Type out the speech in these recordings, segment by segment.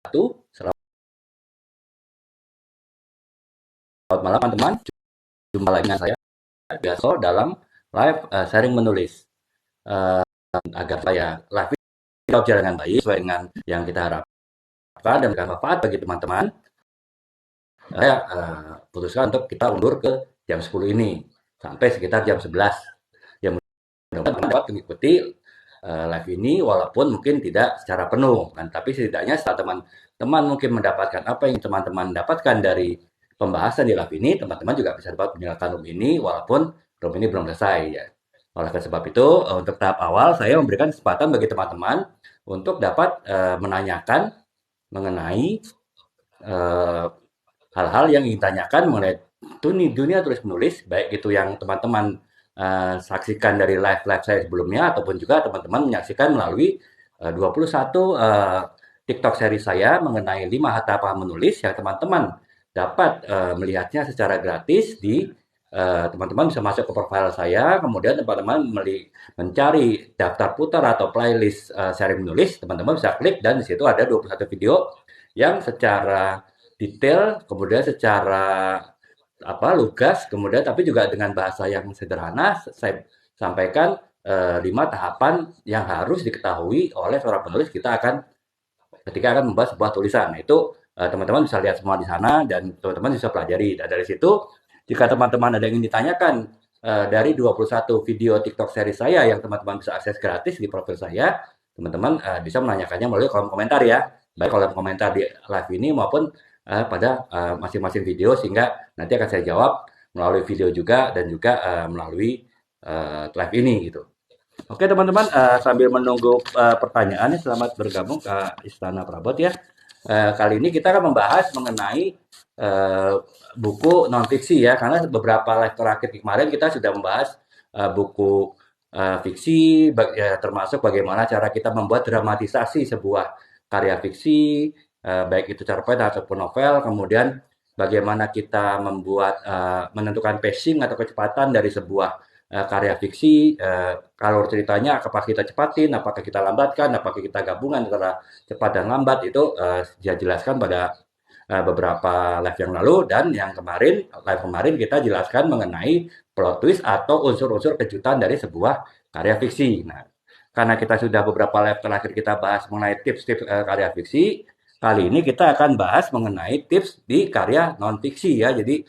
Selamat malam teman-teman. Jumpa lagi dengan saya biasa dalam live sharing menulis. Agar saya live ini berjalan dengan baik sesuai dengan yang kita harapkan dan bermanfaat bagi teman-teman. Saya putuskan untuk kita undur ke jam 10 ini sampai sekitar jam 11. Ya, mudah-mudahan dapat mengikuti live ini walaupun mungkin tidak secara penuh kan, tapi setidaknya setelah teman-teman mungkin mendapatkan apa yang teman-teman dapatkan dari pembahasan di live ini, teman-teman juga bisa dapat menjalankan room ini walaupun room ini belum selesai ya. Oleh sebab itu, untuk tahap awal saya memberikan kesempatan bagi teman-teman untuk dapat menanyakan mengenai hal-hal yang ingin ditanyakan mengenai dunia tulis menulis, baik itu yang teman-teman saksikan dari live saya sebelumnya ataupun juga teman-teman menyaksikan melalui 21 TikTok seri saya mengenai 5 harta paham menulis yang teman-teman dapat melihatnya secara gratis di teman-teman bisa masuk ke profil saya, kemudian teman-teman mencari daftar putar atau playlist sharing menulis, teman-teman bisa klik dan di situ ada 21 video yang secara detail, kemudian secara lugas, kemudian tapi juga dengan bahasa yang sederhana saya sampaikan 5 tahapan yang harus diketahui oleh seorang penulis ketika akan membuat sebuah tulisan. Nah, itu teman-teman bisa lihat semua di sana dan teman-teman bisa pelajari. Dan dari situ jika teman-teman ada yang ingin ditanyakan dari 21 video TikTok seri saya yang teman-teman bisa akses gratis di profil saya, teman-teman bisa menanyakannya melalui kolom komentar ya. Baik kolom komentar di live ini maupun pada masing-masing video, sehingga nanti akan saya jawab melalui video juga dan juga melalui live ini gitu. Oke teman-teman, sambil menunggu pertanyaannya, selamat bergabung ke Istana Prabot ya. Kali ini kita akan membahas mengenai buku non-fiksi ya, karena beberapa live terakhir kemarin kita sudah membahas buku fiksi, termasuk bagaimana cara kita membuat dramatisasi sebuah karya fiksi, baik itu cerpen ataupun novel, kemudian bagaimana kita menentukan pacing atau kecepatan dari sebuah karya fiksi, kalau ceritanya apakah kita cepatin, apakah kita lambatkan, apakah kita gabungan antara cepat dan lambat, itu saya jelaskan pada beberapa live yang lalu, dan live kemarin kita jelaskan mengenai plot twist atau unsur-unsur kejutan dari sebuah karya fiksi. Nah, karena kita sudah beberapa live terakhir kita bahas mengenai tips-tips karya fiksi, kali ini kita akan bahas mengenai tips di karya non-fiksi ya. Jadi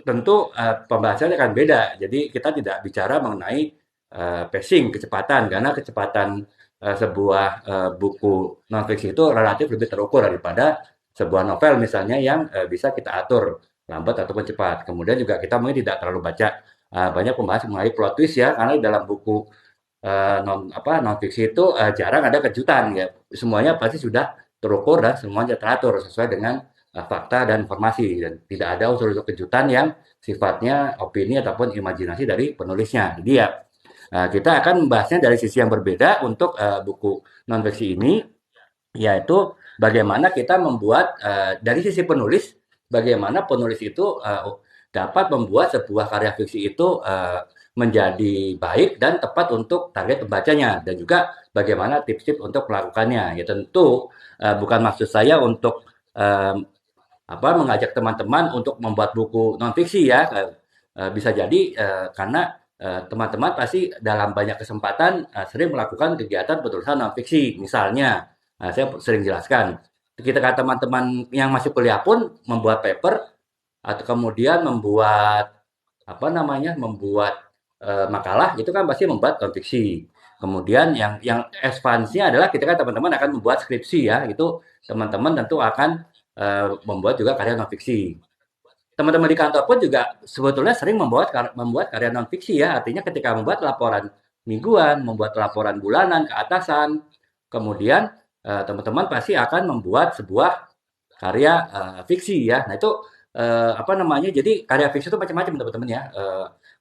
tentu pembahasannya akan beda. Jadi kita tidak bicara mengenai pacing, kecepatan, karena kecepatan sebuah buku non-fiksi itu relatif lebih terukur daripada sebuah novel misalnya yang bisa kita atur lambat ataupun cepat. Kemudian juga kita mungkin tidak terlalu baca banyak pembahasan mengenai plot twist ya, karena di dalam buku non-fiksi itu jarang ada kejutan ya. Semuanya pasti sudah terukur dan semuanya teratur sesuai dengan fakta dan informasi, dan tidak ada unsur-unsur kejutan yang sifatnya opini ataupun imajinasi dari penulisnya. Jadi ya kita akan membahasnya dari sisi yang berbeda untuk buku non-fiksi ini, yaitu bagaimana kita membuat dari sisi penulis, bagaimana penulis itu dapat membuat sebuah karya fiksi itu menjadi baik dan tepat untuk target pembacanya, dan juga bagaimana tips-tips untuk melakukannya. Ya tentu bukan maksud saya untuk mengajak teman-teman untuk membuat buku non-fiksi ya. Bisa jadi karena teman-teman pasti dalam banyak kesempatan sering melakukan kegiatan penulisan non-fiksi. Misalnya, saya sering jelaskan, ketika teman-teman yang masih kuliah pun membuat paper atau kemudian membuat makalah, itu kan pasti membuat non-fiksi. Kemudian yang ekspansinya adalah ketika teman-teman akan membuat skripsi ya, itu teman-teman tentu akan membuat juga karya non-fiksi. Teman-teman di kantor pun juga sebetulnya sering membuat karya non-fiksi ya, artinya ketika membuat laporan mingguan, membuat laporan bulanan ke atasan, kemudian teman-teman pasti akan membuat sebuah karya fiksi ya. Nah itu jadi karya fiksi itu macam-macam teman-teman ya.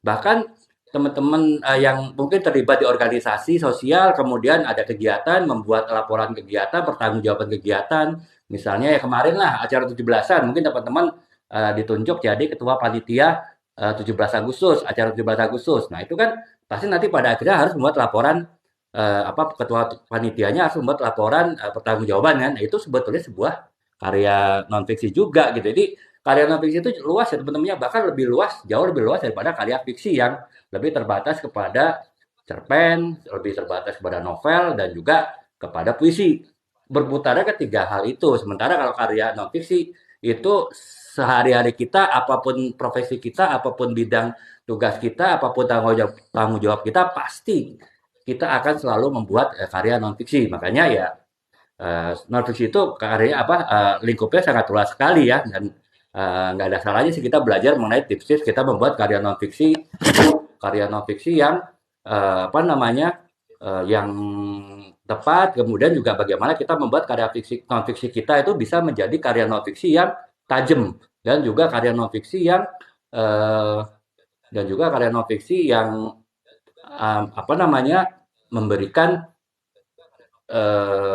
Bahkan teman-teman yang mungkin terlibat di organisasi sosial, kemudian ada kegiatan, membuat laporan kegiatan, pertanggungjawaban kegiatan. Misalnya ya kemarin lah acara 17-an, mungkin teman-teman ditunjuk jadi ketua panitia 17 Agustus, acara 17 Agustus. Nah itu kan pasti nanti pada akhirnya harus membuat laporan apa ketua panitianya harus membuat laporan pertanggungjawaban kan. Nah, itu sebetulnya sebuah karya non fiksi juga gitu. Jadi karya non fiksi itu luas ya teman-temannya, bahkan lebih luas, jauh lebih luas daripada karya fiksi yang lebih terbatas kepada cerpen, lebih terbatas kepada novel dan juga kepada puisi. Berputarnya ketiga hal itu. Sementara kalau karya non fiksi itu sehari-hari kita, apapun profesi kita, apapun bidang tugas kita, apapun tanggung jawab kita, pasti kita akan selalu membuat karya non fiksi. Makanya ya non fiksi itu karya apa lingkupnya sangat luas sekali ya dan nggak ada salahnya sih kita belajar mengenai tips-tips kita membuat karya non fiksi karya non fiksi yang apa namanya yang tepat kemudian juga bagaimana kita membuat karya fiksi non fiksi kita itu bisa menjadi karya non fiksi yang tajam dan juga karya non fiksi yang eh, dan juga karya non fiksi yang apa namanya memberikan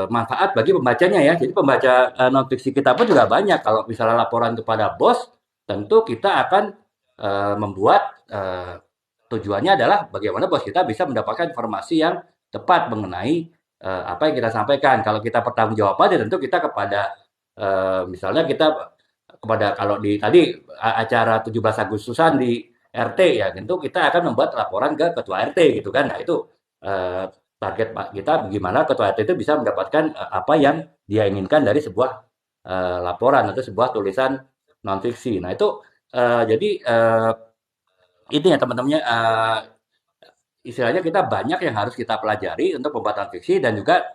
manfaat bagi pembacanya ya. Jadi pembaca non fiksi kita pun juga banyak. Kalau misalnya laporan kepada bos, tentu kita akan membuat tujuannya adalah bagaimana bos kita bisa mendapatkan informasi yang tepat mengenai apa yang kita sampaikan. Kalau kita pertanggungjawaban, ya tentu kita kepada misalnya kita kepada kalau di tadi acara 17 Agustusan di RT ya, tentu kita akan membuat laporan ke ketua RT gitu kan. Nah, itu eh, target kita gimana ketua RT itu bisa mendapatkan apa yang dia inginkan dari sebuah laporan atau sebuah tulisan non fiksi. Nah, itu jadi ini ya teman-temannya istilahnya kita banyak yang harus kita pelajari untuk pembuatan fiksi dan juga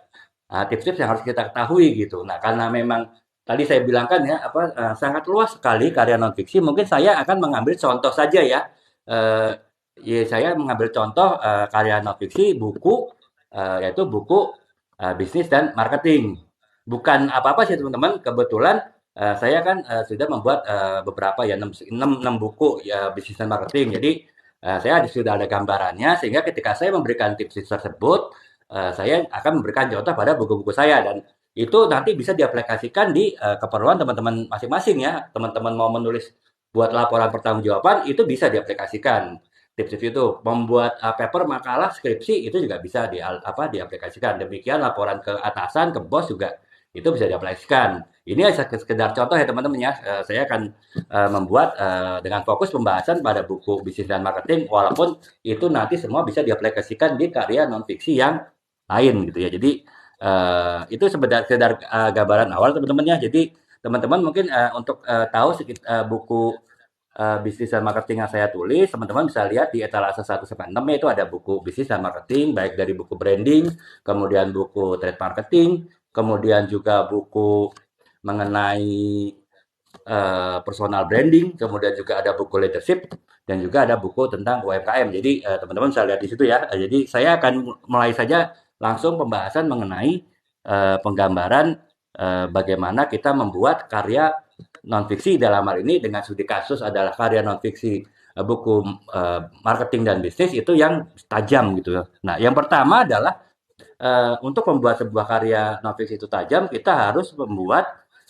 tips-tips yang harus kita ketahui gitu. Nah, karena memang tadi saya bilang kan ya apa sangat luas sekali karya non fiksi. Mungkin saya akan mengambil contoh saja ya. Eh, ya saya mengambil contoh karya non fiksi buku yaitu buku bisnis dan marketing. Bukan apa-apa sih teman-teman. Kebetulan saya kan sudah membuat beberapa ya 6 buku ya bisnis dan marketing. Jadi saya sudah ada gambarannya sehingga ketika saya memberikan tips tersebut saya akan memberikan contoh pada buku-buku saya dan itu nanti bisa diaplikasikan di keperluan teman-teman masing-masing ya. Teman-teman mau menulis buat laporan pertanggungjawaban itu bisa diaplikasikan tips-tips itu. Membuat paper makalah skripsi itu juga bisa apa diaplikasikan. Demikian laporan ke atasan, ke bos juga itu bisa diaplikasikan. Ini sekedar contoh ya teman-teman ya. Saya akan membuat dengan fokus pembahasan pada buku bisnis dan marketing walaupun itu nanti semua bisa diaplikasikan di karya non fiksi yang lain gitu ya. Jadi itu sekedar gambaran awal teman-teman ya. Jadi teman-teman mungkin untuk tahu buku bisnis dan marketing yang saya tulis, teman-teman bisa lihat di etalase 1 sampai 6 itu ada buku bisnis dan marketing, baik dari buku branding, kemudian buku trade marketing, kemudian juga buku mengenai personal branding, kemudian juga ada buku leadership dan juga ada buku tentang UMKM. Jadi teman-teman bisa lihat di situ ya. Jadi saya akan mulai saja langsung pembahasan mengenai penggambaran bagaimana kita membuat karya non fiksi dalam hal ini dengan studi kasus adalah karya non fiksi buku marketing dan bisnis itu yang tajam gitu ya. Nah, yang pertama adalah untuk membuat sebuah karya non fiksi itu tajam, kita harus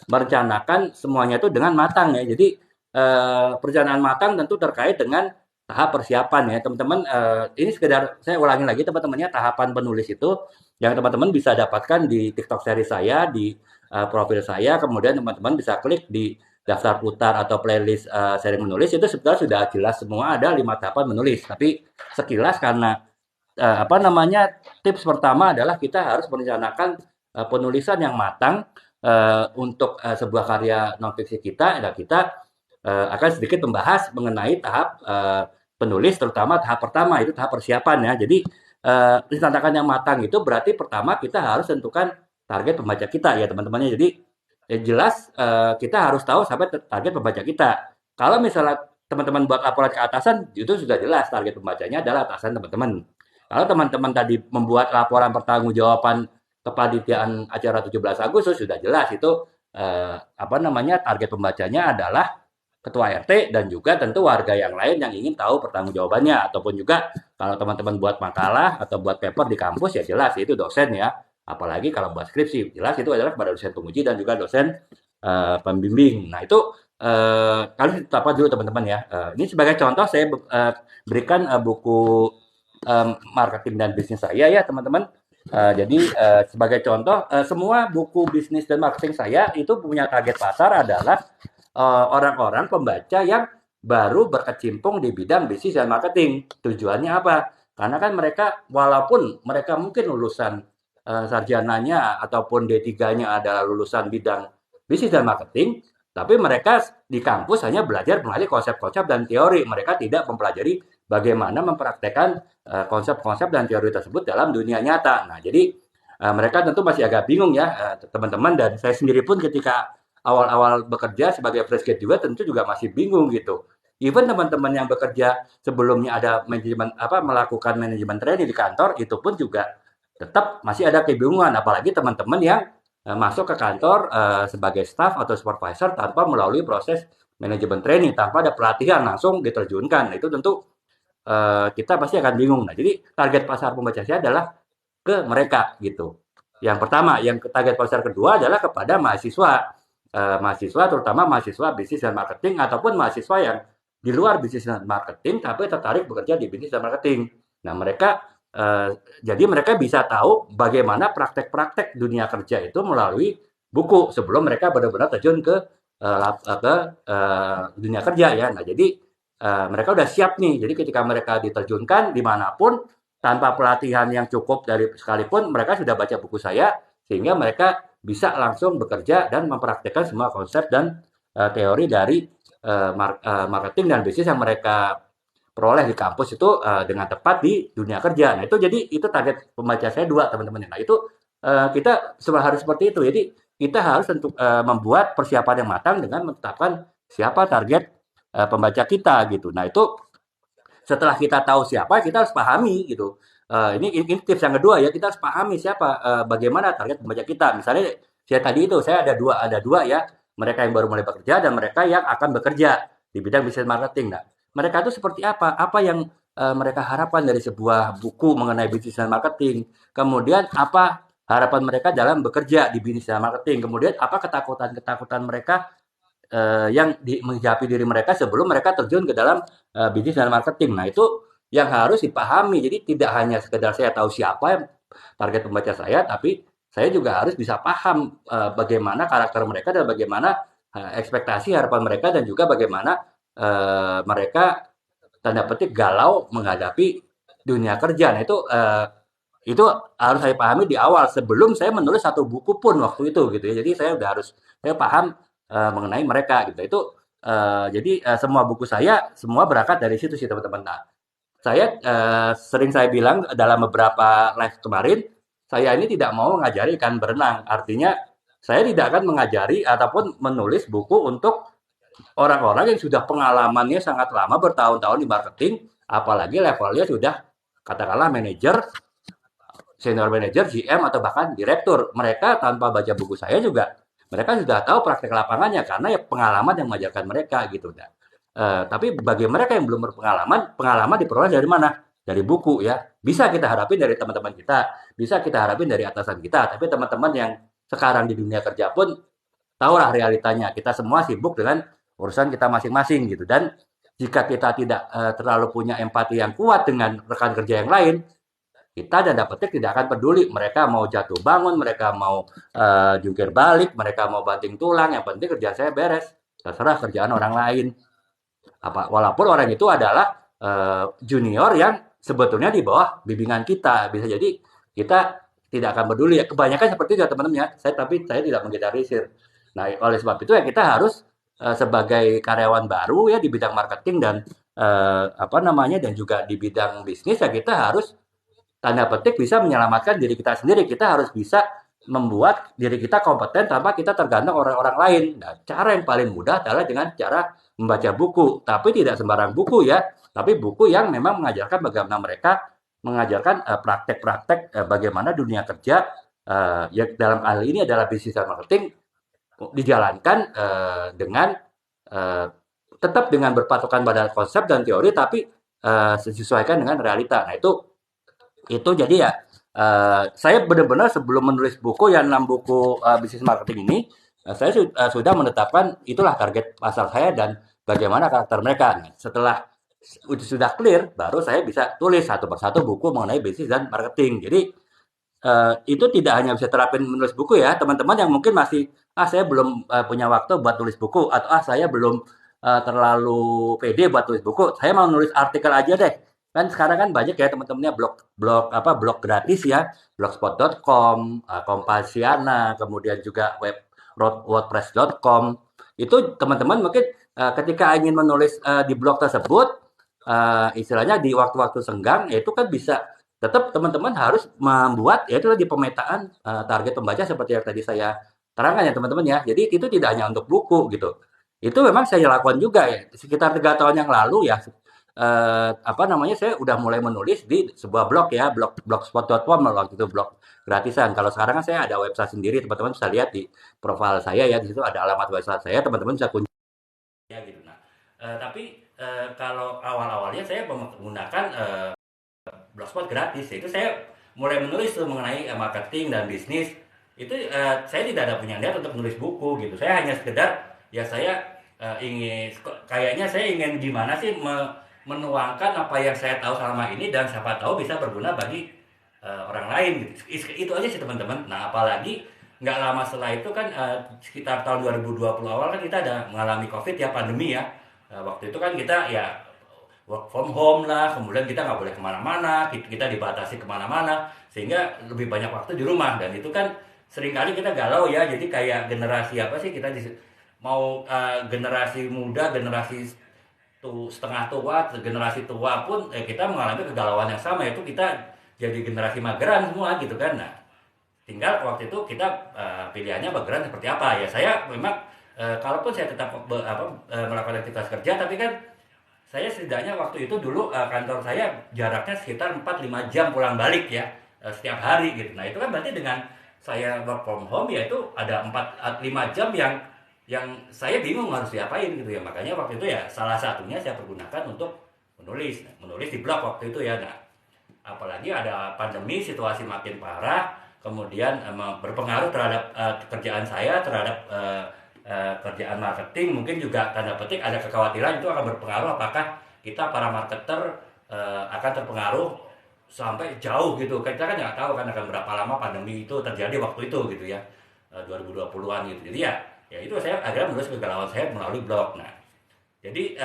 merencanakan semuanya itu dengan matang ya. Jadi perencanaan matang tentu terkait dengan tahap persiapan ya teman-teman. Ini sekedar saya ulangi lagi teman-temannya tahapan penulis itu yang teman-teman bisa dapatkan di TikTok seri saya di profil saya. Kemudian teman-teman bisa klik di daftar putar atau playlist seri menulis itu sebenarnya sudah jelas semua ada 5 tahapan menulis. Tapi sekilas karena apa namanya tips pertama adalah kita harus merencanakan penulisan yang matang untuk sebuah karya non fiksi kita. Ya kita akan sedikit membahas mengenai tahap penulis, terutama tahap pertama itu tahap persiapan ya. Jadi rencanakan yang matang itu berarti pertama kita harus tentukan target pembaca kita ya teman-temannya. Jadi jelas kita harus tahu sampai target pembaca kita. Kalau misalnya teman-teman buat laporan ke atasan itu sudah jelas target pembacanya adalah atasan teman-teman. Kalau teman-teman tadi membuat laporan pertanggungjawaban kepanitiaan acara 17 Agustus sudah jelas itu apa namanya target pembacanya adalah ketua RT dan juga tentu warga yang lain yang ingin tahu pertanggungjawabannya ataupun juga kalau teman-teman buat makalah atau buat paper di kampus ya jelas itu dosen ya. Apalagi kalau buat skripsi jelas itu adalah kepada dosen penguji dan juga dosen pembimbing. Nah itu kalian apa dulu teman-teman ya. Ini sebagai contoh saya berikan buku marketing dan bisnis saya ya teman-teman. Jadi sebagai contoh, semua buku bisnis dan marketing saya itu punya target pasar adalah orang-orang pembaca yang baru berkecimpung di bidang bisnis dan marketing. Tujuannya apa? Karena kan mereka walaupun mereka mungkin lulusan sarjananya ataupun D3-nya adalah lulusan bidang bisnis dan marketing, tapi mereka di kampus hanya belajar mengenai konsep-konsep dan teori. Mereka tidak mempelajari bagaimana mempraktekkan konsep-konsep dan teori tersebut dalam dunia nyata. Nah, jadi mereka tentu masih agak bingung ya, teman-teman, dan saya sendiri pun ketika awal-awal bekerja sebagai fresh graduate tentu juga masih bingung gitu. Even teman-teman yang bekerja sebelumnya ada manajemen apa melakukan manajemen training di kantor itu pun juga tetap masih ada kebingungan, apalagi teman-teman yang masuk ke kantor sebagai staff atau supervisor tanpa melalui proses manajemen training, tanpa ada pelatihan langsung diterjunkan. Nah, itu tentu kita pasti akan bingung. Nah, jadi target pasar pembaca saya adalah ke mereka gitu. Yang pertama, yang target pasar kedua adalah kepada mahasiswa. Mahasiswa terutama mahasiswa bisnis dan marketing ataupun mahasiswa yang di luar bisnis dan marketing tapi tertarik bekerja di bisnis dan marketing. Nah, mereka jadi mereka bisa tahu bagaimana praktek-praktek dunia kerja itu melalui buku sebelum mereka benar-benar terjun ke dunia kerja ya. Nah, jadi mereka udah siap nih. Jadi ketika mereka diterjunkan dimanapun tanpa pelatihan yang cukup dari sekalipun mereka sudah baca buku saya sehingga mereka bisa langsung bekerja dan mempraktekkan semua konsep dan teori dari marketing dan bisnis yang mereka peroleh di kampus itu dengan tepat di dunia kerja. Nah, itu jadi itu target pembaca saya dua, teman-teman. Nah, itu kita harus seperti itu. Jadi kita harus tentu membuat persiapan yang matang dengan menetapkan siapa target pembaca kita gitu. Nah, itu setelah kita tahu siapa, kita harus pahami gitu. Ini tips yang kedua ya, kita harus pahami siapa, bagaimana target pembaca kita. Misalnya saya tadi itu saya ada dua ya, mereka yang baru mulai bekerja dan mereka yang akan bekerja di bidang bisnis marketing. Nah, mereka itu seperti apa? Apa yang mereka harapkan dari sebuah buku mengenai bisnis dan marketing? Kemudian apa harapan mereka dalam bekerja di bisnis dan marketing? Kemudian apa ketakutan-ketakutan mereka yang menghadapi diri mereka sebelum mereka terjun ke dalam bisnis dan marketing. Nah, itu yang harus dipahami. Jadi tidak hanya sekedar saya tahu siapa yang target pembaca saya, tapi saya juga harus bisa paham bagaimana karakter mereka dan bagaimana ekspektasi harapan mereka dan juga bagaimana mereka tanda petik galau menghadapi dunia kerja. Nah, itu harus saya pahami di awal sebelum saya menulis satu buku pun waktu itu gitu ya. Jadi saya paham mengenai mereka gitu. Itu jadi semua buku saya semua berangkat dari situ sih teman-teman. Nah, sering saya bilang dalam beberapa live kemarin, saya ini tidak mau mengajari ikan berenang. Artinya saya tidak akan mengajari ataupun menulis buku untuk orang-orang yang sudah pengalamannya sangat lama bertahun-tahun di marketing, apalagi levelnya sudah katakanlah manajer, senior manager, GM atau bahkan direktur. Mereka tanpa baca buku saya juga mereka sudah tahu praktek lapangannya karena ya pengalaman yang mengajarkan mereka gitu. Nah, tapi bagi mereka yang belum berpengalaman, pengalaman diperoleh dari mana? Dari buku ya. Bisa kita harapin dari teman-teman kita, bisa kita harapin dari atasan kita, tapi teman-teman yang sekarang di dunia kerja pun tahulah realitanya. Kita semua sibuk dengan urusan kita masing-masing gitu. Dan jika kita tidak terlalu punya empati yang kuat dengan rekan kerja yang lain, kita dan petik tidak akan peduli mereka mau jatuh bangun, mereka mau jungkir balik, mereka mau banting tulang, yang penting kerjaan saya beres. Terserah kerjaan orang lain. Walaupun orang itu adalah junior yang sebetulnya di bawah bimbingan kita. Bisa jadi kita tidak akan peduli. Ya, kebanyakan seperti itu ya teman-teman ya. Tapi saya tidak menggeneralisir. Nah, oleh sebab itu ya kita harus sebagai karyawan baru ya di bidang marketing dan apa namanya dan juga di bidang bisnis ya kita harus tanda petik bisa menyelamatkan diri kita sendiri. Kita harus bisa membuat diri kita kompeten tanpa kita tergantung orang-orang lain. Nah, cara yang paling mudah adalah dengan cara membaca buku. Tapi tidak sembarang buku ya. Tapi buku yang memang mengajarkan bagaimana mereka mengajarkan praktek-praktek bagaimana dunia kerja ya dalam hal ini adalah bisnis dan marketing dijalankan dengan uh, tetap dengan berpatokan pada konsep dan teori tapi disesuaikan dengan realita. Nah, itu jadi ya saya benar-benar sebelum menulis buku yang 6 buku bisnis marketing ini saya sudah menetapkan itulah target pasar saya dan bagaimana karakter mereka. Nah, setelah sudah clear baru saya bisa tulis satu persatu buku mengenai bisnis dan marketing. Jadi itu tidak hanya bisa terapin menulis buku ya, teman-teman yang mungkin masih, "Ah, saya belum, punya waktu buat tulis buku," atau, "Ah, saya belum, terlalu pede buat tulis buku, saya mau nulis artikel aja deh." Kan sekarang kan banyak ya teman-temannya blog blog apa, blog gratis ya, blogspot.com, Kompasiana, kemudian juga wordpress.com. Itu teman-teman mungkin, ketika ingin menulis, di blog tersebut, istilahnya di waktu-waktu senggang, ya itu kan bisa tetap teman-teman harus membuat ya itu tadi pemetaan target pembaca seperti yang tadi saya terangkan ya teman-teman ya. Jadi itu tidak hanya untuk buku gitu. Itu memang saya lakukan juga ya. Sekitar 3 tahun yang lalu ya apa namanya saya udah mulai menulis di sebuah blog ya, blogspot.com waktu itu blog gratisan. Kalau sekarang kan saya ada website sendiri, teman-teman bisa lihat di profil saya ya di situ ada alamat website saya, teman-teman bisa kunjungi ya gitu. Nah, tapi kalau awal-awalnya saya menggunakan blogspot gratis itu saya mulai menulis tuh mengenai marketing dan bisnis itu saya tidak ada punya niat untuk menulis buku gitu saya hanya sekedar ya saya ingin kayaknya saya ingin gimana sih menuangkan apa yang saya tahu selama ini dan siapa tahu bisa berguna bagi orang lain gitu itu aja sih teman-teman. Nah apalagi nggak lama setelah itu kan sekitar tahun 2020 awal kan kita ada mengalami covid ya pandemi ya. Waktu itu kan kita ya work from home lah, kemudian kita nggak boleh kemana-mana, kita dibatasi kemana-mana, sehingga lebih banyak waktu di rumah dan itu kan seringkali kita galau ya, jadi kayak generasi apa sih kita mau generasi muda, generasi setengah tua, generasi tua pun kita mengalami kegalauan yang sama yaitu kita jadi generasi mageran semua gitu kan. Nah, tinggal waktu itu kita pilihannya mageran seperti apa ya saya memang kalaupun saya tetap melakukan aktivitas kerja tapi kan saya setidaknya waktu itu dulu kantor saya jaraknya sekitar 4-5 jam pulang balik ya setiap hari gitu. Nah itu kan berarti dengan saya work from home ya itu ada 4-5 jam yang saya bingung harus diapain gitu ya. Makanya waktu itu ya salah satunya saya pergunakan untuk menulis di blog waktu itu ya. Nah apalagi ada pandemi situasi makin parah kemudian berpengaruh terhadap pekerjaan saya terhadap kerjaan marketing mungkin juga tanda petik ada kekhawatiran itu akan berpengaruh apakah kita para marketer akan terpengaruh sampai jauh gitu kita kan nggak tahu kan akan berapa lama pandemi itu terjadi waktu itu gitu ya 2020-an gitu jadi ya itu saya akhirnya menulis kegalauan saya melalui blog. Nah jadi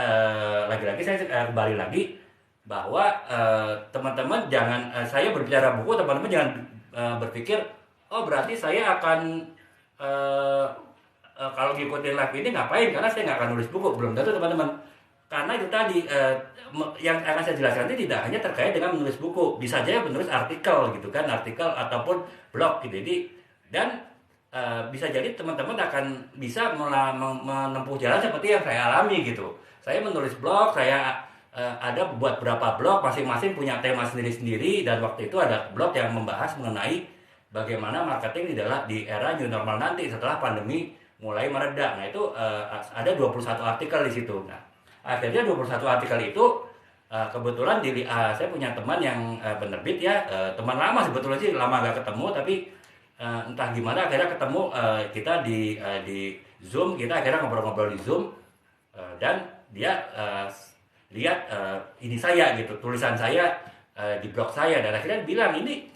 lagi-lagi saya kembali lagi bahwa teman-teman jangan saya berbicara buku teman-teman jangan berpikir oh berarti saya akan eh, kalau ngikutin live ini ngapain karena saya nggak akan nulis buku belum tentu teman-teman karena itu tadi yang akan saya jelaskan ini tidak hanya terkait dengan menulis buku bisa aja menulis artikel gitu kan artikel ataupun blog gitu jadi dan bisa jadi teman-teman akan bisa menempuh jalan seperti yang saya alami gitu saya menulis blog saya ada buat berapa blog masing-masing punya tema sendiri-sendiri dan waktu itu ada blog yang membahas mengenai bagaimana marketing di era new normal nanti setelah pandemi mulai mereda. Nah itu ada 21 artikel di situ. Nah akhirnya 21 artikel itu kebetulan saya punya teman yang penerbit ya teman lama sebetulnya sih lama gak ketemu tapi entah gimana akhirnya ketemu kita di Zoom kita akhirnya ngobrol-ngobrol di Zoom dan dia lihat ini saya gitu tulisan saya di blog saya dan akhirnya bilang ini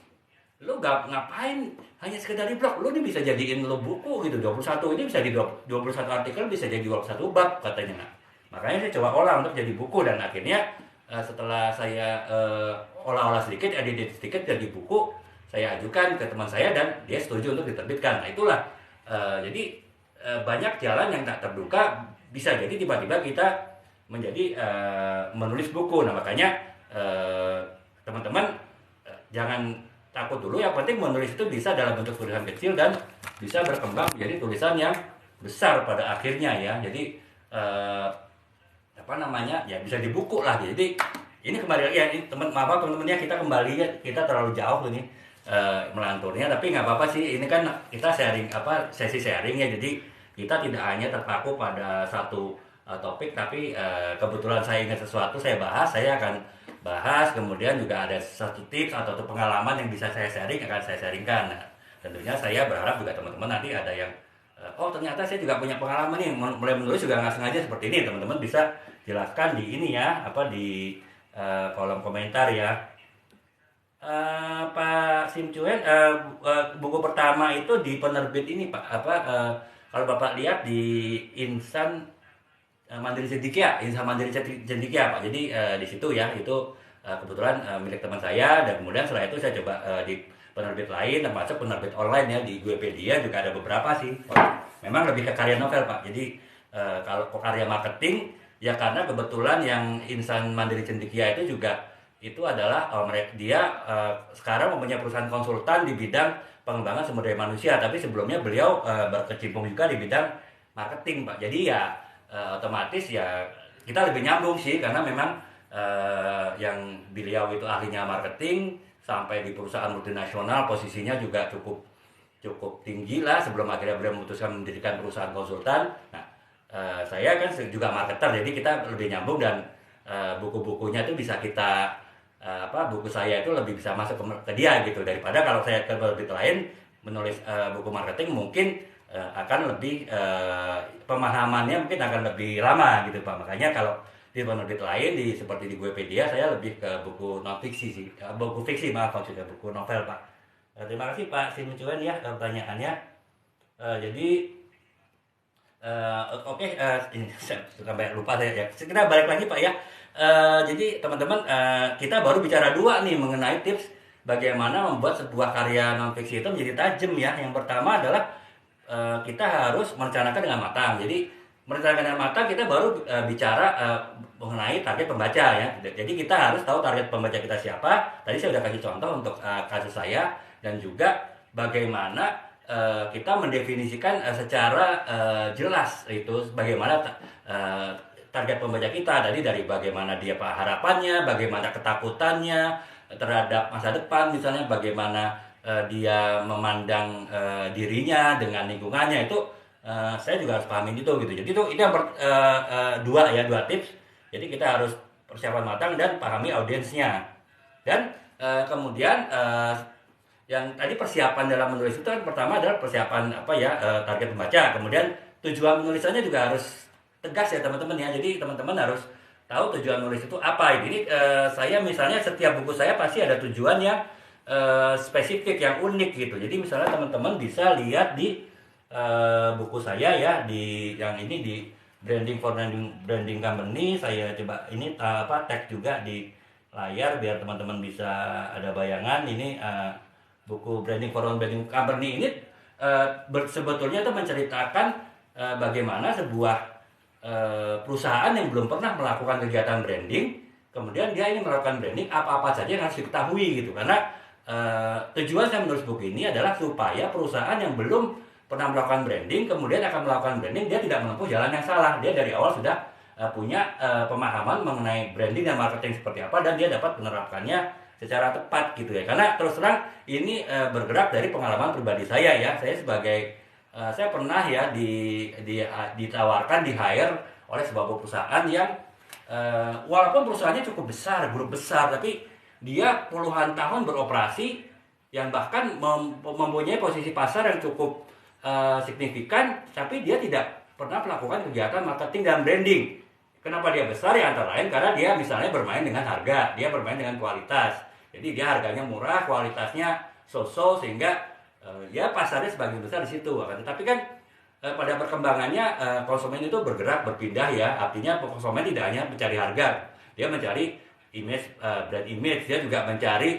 lu gak ngapain hanya sekedar di blog lu ini bisa jadiin lu buku gitu 21 ini bisa di 21 artikel bisa jadi 21 bab katanya. Nah makanya saya coba olah untuk jadi buku dan akhirnya setelah saya olah-olah sedikit edit sedikit jadi buku saya ajukan ke teman saya dan dia setuju untuk diterbitkan. Nah itulah jadi banyak jalan yang tak terduga bisa jadi tiba-tiba kita menjadi menulis buku. Nah makanya teman-teman jangan takut dulu yang penting menulis itu bisa dalam bentuk tulisan kecil dan bisa berkembang menjadi tulisan yang besar pada akhirnya ya jadi apa namanya ya bisa di buku lah jadi ini kembali lagi ya teman-temannya kita kembali ya kita terlalu jauh ini melanturnya tapi nggak apa-apa sih ini kan kita sharing sesi sharing ya jadi kita tidak hanya terpaku pada satu topik tapi kebetulan saya ingat sesuatu saya bahas saya akan bahas kemudian juga ada satu tips atau pengalaman yang bisa saya sharing akan saya sharingkan. Nah, tentunya saya berharap juga teman-teman nanti ada yang oh ternyata saya juga punya pengalaman nih mulai menulis juga nggak sengaja seperti ini teman-teman bisa jelaskan di ini ya di kolom komentar ya Pak Sim Cuen, buku pertama itu di penerbit ini Pak, kalau Bapak lihat di Insan Mandiri Cendikia, Insan Mandiri Cendikia Pak. Jadi di situ ya itu kebetulan milik teman saya, dan kemudian setelah itu saya coba di penerbit lain, termasuk penerbit online ya di Wikipedia juga ada beberapa sih. Memang lebih ke karya novel Pak. Jadi kalau karya marketing ya karena kebetulan yang Insan Mandiri Cendikia itu juga itu adalah dia sekarang mempunyai perusahaan konsultan di bidang pengembangan sumber daya manusia, tapi sebelumnya beliau berkecimpung juga di bidang marketing Pak. Jadi ya otomatis ya kita lebih nyambung sih, karena memang yang beliau itu ahlinya marketing sampai di perusahaan multinasional, posisinya juga cukup cukup tinggi lah sebelum akhirnya beliau memutuskan mendirikan perusahaan konsultan. Nah, saya kan juga marketer, jadi kita lebih nyambung, dan buku-bukunya itu bisa kita buku saya itu lebih bisa masuk ke dia gitu, daripada kalau saya ke penerbit lain menulis buku marketing mungkin akan lebih pemahamannya mungkin akan lebih lama gitu Pak. Makanya kalau di penerbit lain seperti di Wikipedia saya lebih ke buku non fiksi sih, buku fiksi maaf maksudnya, buku novel Pak. Terima kasih Pak Sim Cuen ya pertanyaannya. Jadi oke, ini saya sampai lupa saya ya. Kita balik lagi Pak ya. Jadi teman-teman, kita baru bicara dua nih mengenai tips bagaimana membuat sebuah karya non fiksi itu menjadi tajam ya. Yang pertama adalah kita harus merencanakan dengan matang. Jadi merencanakan dengan matang kita baru bicara mengenai target pembaca ya. Jadi kita harus tahu target pembaca kita siapa. Tadi saya sudah kasih contoh untuk kasus saya, dan juga bagaimana kita mendefinisikan secara jelas itu bagaimana target pembaca kita. Tadi dari bagaimana dia harapannya, bagaimana ketakutannya terhadap masa depan, misalnya bagaimana dia memandang dirinya dengan lingkungannya, itu saya juga harus pahamin itu gitu. Jadi itu yang dua tips. Jadi kita harus persiapan matang dan pahami audiensnya. Dan kemudian yang tadi persiapan dalam menulis itu kan pertama adalah persiapan target pembaca, kemudian tujuan menulisannya juga harus tegas ya teman-teman ya. Jadi teman-teman harus tahu tujuan menulis itu apa. Ini saya misalnya setiap buku saya pasti ada tujuan yang spesifik, yang unik gitu. Jadi misalnya teman-teman bisa lihat di buku saya ya, di yang ini di Branding for Branding Company, saya coba ini tag juga di layar biar teman-teman bisa ada bayangan. Ini buku Branding for Branding Company ini sebetulnya itu menceritakan bagaimana sebuah perusahaan yang belum pernah melakukan kegiatan branding, kemudian dia ini melakukan branding, apa-apa saja yang harus diketahui gitu. Karena tujuan saya menulis buku ini adalah supaya perusahaan yang belum pernah melakukan branding kemudian akan melakukan branding, dia tidak menempuh jalan yang salah. Dia dari awal sudah punya pemahaman mengenai branding dan marketing seperti apa, dan dia dapat menerapkannya secara tepat gitu ya. Karena terus terang ini bergerak dari pengalaman pribadi saya ya. Saya sebagai saya pernah ya ditawarkan di hire oleh sebuah perusahaan yang walaupun perusahaannya cukup besar, grup besar, tapi dia puluhan tahun beroperasi, yang bahkan mempunyai posisi pasar yang cukup signifikan, tapi dia tidak pernah melakukan kegiatan marketing dan branding. Kenapa dia besar? Ya antara lain karena dia misalnya bermain dengan harga, dia bermain dengan kualitas. Jadi dia harganya murah, kualitasnya so-so, sehingga ya pasarnya sebagian besar di situ. Tapi kan pada perkembangannya konsumen itu bergerak, berpindah ya. Artinya konsumen tidak hanya mencari harga, dia mencari image, brand image, dia juga mencari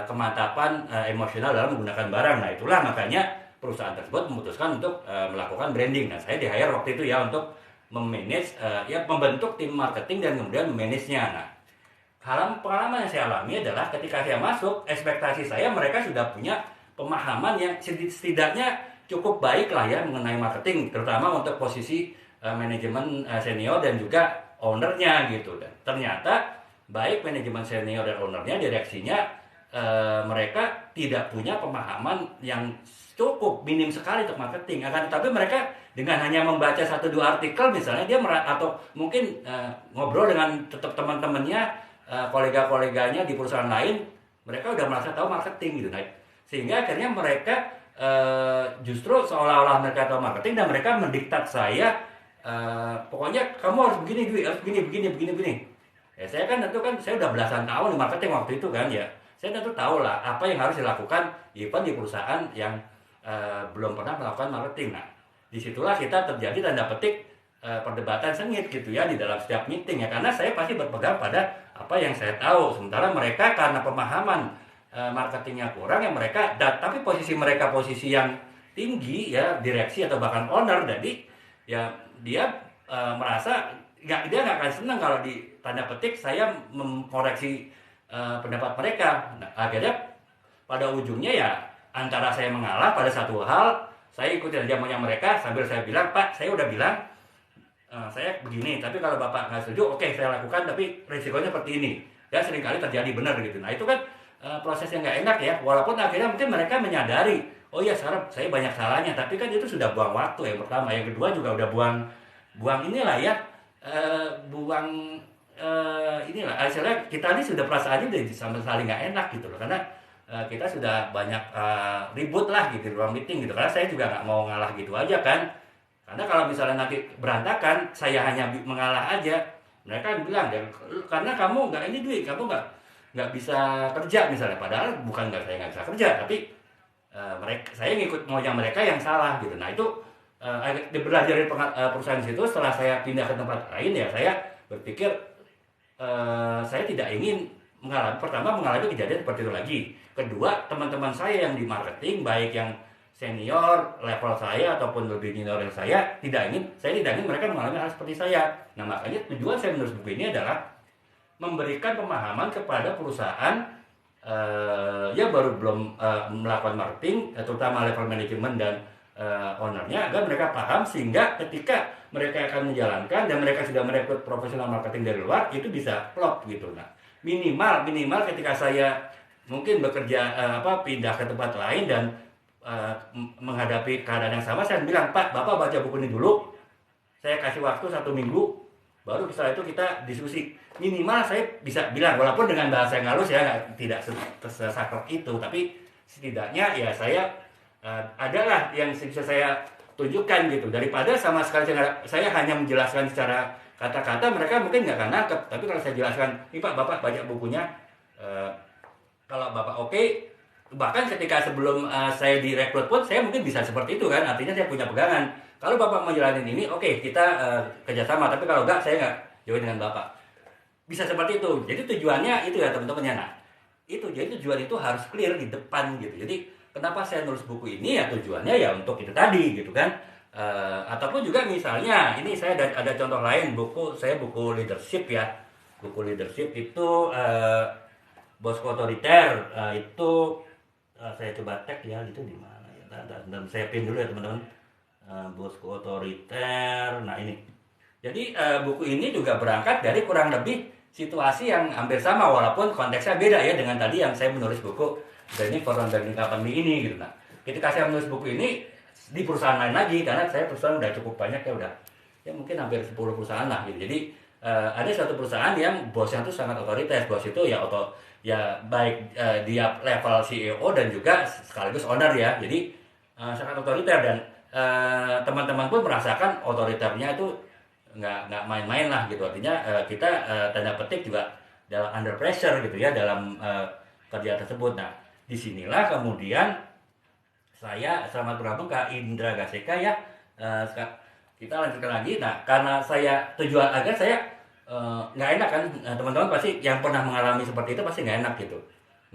kemantapan emosional dalam menggunakan barang. Nah itulah makanya perusahaan tersebut memutuskan untuk melakukan branding. Nah saya di-hire waktu itu ya untuk memanage, membentuk tim marketing dan kemudian memanage-nya. Nah pengalaman yang saya alami adalah ketika saya masuk, ekspektasi saya mereka sudah punya pemahaman yang setidaknya cukup baik lah ya mengenai marketing, terutama untuk posisi manajemen senior dan juga ownernya gitu. Dan ternyata baik manajemen senior dan ownernya, direksinya, mereka tidak punya pemahaman yang cukup minim sekali untuk marketing. Akan tetapi mereka dengan hanya membaca 1-2 artikel misalnya, dia atau mungkin ngobrol dengan teman-temannya, kolega-koleganya di perusahaan lain, mereka udah merasa tahu marketing gitu. Nah, sehingga akhirnya mereka justru seolah-olah mereka tahu marketing, dan mereka mendiktat saya, pokoknya kamu harus begini, harus begini. Ya saya kan tentu kan saya udah belasan tahun di marketing waktu itu kan ya. saya tentu tahu lah apa yang harus dilakukan even di perusahaan yang belum pernah melakukan marketing. Nah, disitulah kita terjadi tanda petik perdebatan sengit gitu ya di dalam setiap meeting ya, karena saya pasti berpegang pada apa yang saya tahu, sementara mereka karena pemahaman marketingnya kurang ya mereka, tapi posisi mereka posisi yang tinggi ya, direksi atau bahkan owner, jadi ya dia merasa dia nggak akan senang kalau di tanda petik saya mengkoreksi pendapat mereka. Nah, akhirnya pada ujungnya ya antara saya mengalah pada satu hal, saya ikuti aja maunya mereka sambil saya bilang, Pak, saya udah bilang saya begini, tapi kalau Bapak nggak setuju, oke saya lakukan, tapi risikonya seperti ini. Dan seringkali terjadi benar gitu. Nah itu kan proses yang nggak enak ya, walaupun akhirnya mungkin mereka menyadari, oh ya sekarang saya banyak salahnya, tapi kan itu sudah buang waktu yang pertama. Yang kedua juga udah buang inilah ya, buang inilah hasilnya kita ini sudah perasaannya udah sama sekali nggak enak gitu loh, karena kita sudah banyak ribut lah gitu di ruang meeting gitu, karena saya juga nggak mau ngalah gitu aja kan, karena kalau misalnya nanti berantakan saya hanya mengalah aja, mereka bilang ya karena kamu nggak ini duit, kamu nggak bisa kerja misalnya, padahal bukan nggak, saya nggak bisa kerja, tapi saya ngikut maunya mereka yang salah gitu. Nah itu belajar dari perusahaan situ, setelah saya pindah ke tempat lain ya saya berpikir saya tidak ingin mengalami kejadian seperti itu lagi. Kedua, teman-teman saya yang di marketing, baik yang senior level saya ataupun lebih junior yang saya tidak ingin mereka mengalami hal seperti saya. Nah makanya tujuan saya menulis buku ini adalah memberikan pemahaman kepada perusahaan yang baru belum melakukan marketing, terutama level manajemen dan ownernya, agar mereka paham sehingga ketika mereka akan menjalankan dan mereka sudah merekrut profesional marketing dari luar, itu bisa plot gitu. Nah minimal ketika saya mungkin bekerja pindah ke tempat lain dan menghadapi keadaan yang sama, saya bilang, Pak, Bapak baca buku ini dulu, saya kasih waktu 1 minggu, baru setelah itu kita diskusi. Minimal saya bisa bilang, walaupun dengan bahasa yang halus ya, tidak sesakrap itu, tapi setidaknya ya saya adalah yang bisa saya tunjukkan gitu, daripada sama sekali saya hanya menjelaskan secara kata-kata, mereka mungkin nggak akan nangkep. Tapi kalau saya jelaskan, ini Pak, Bapak baca bukunya, kalau Bapak oke, bahkan ketika sebelum saya direkrut pun saya mungkin bisa seperti itu kan, artinya saya punya pegangan. Kalau Bapak mau jalanin ini, oke, kita kerjasama, tapi kalau enggak, saya nggak join dengan Bapak. Bisa seperti itu. Jadi tujuannya itu ya teman-teman ya. Nah, jadi tujuan itu harus clear di depan gitu. Jadi kenapa saya nulis buku ini ya, tujuannya ya untuk itu tadi gitu kan. Ataupun juga misalnya, ini saya ada contoh lain, buku leadership ya. Buku leadership itu Bosku Otoriter, itu saya coba tag ya, itu di mana ya, dan saya pin dulu ya teman-teman. Bosku Otoriter, nah ini. Jadi buku ini juga berangkat dari kurang lebih situasi yang hampir sama, walaupun konteksnya beda ya dengan tadi yang saya menulis buku Training for Learning Company ini gitu. Nah, ketika saya menulis buku ini di perusahaan lain lagi, karena saya perusahaan udah cukup banyak ya mungkin hampir 10 perusahaan lah gitu. Jadi ada satu perusahaan yang bosnya itu sangat otoriter. Bos itu ya baik dia level CEO dan juga sekaligus owner ya, jadi sangat otoriter, dan teman-teman pun merasakan otoriternya itu nggak main-main lah gitu. Artinya kita tanda petik juga dalam under pressure gitu ya dalam kerja tersebut. Nah disinilah kemudian saya selamat bergabung ke Indra Gaseka ya. Kita lanjutkan lagi. Nah karena saya tujuan agar saya nggak enak kan, teman-teman pasti yang pernah mengalami seperti itu pasti nggak enak gitu.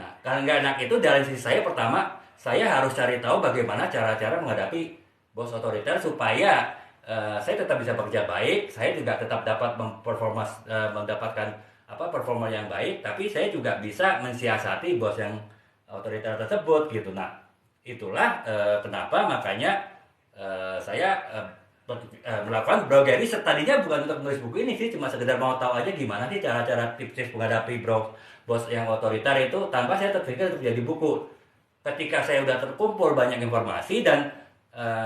Nah karena nggak enak itu dari sisi saya, pertama saya harus cari tahu bagaimana cara-cara menghadapi bos otoriter supaya saya tetap bisa bekerja baik, saya juga tetap dapat mendapatkan performa yang baik, tapi saya juga bisa mensiasati bos yang otoriter tersebut gitu. Nah itulah kenapa makanya saya melakukan blog ini. Tadinya bukan untuk menulis buku ini sih, cuma sekedar mau tahu aja gimana sih cara-cara tips menghadapi bos yang otoriter itu, tanpa saya terpikir untuk jadi buku. Ketika saya udah terkumpul banyak informasi dan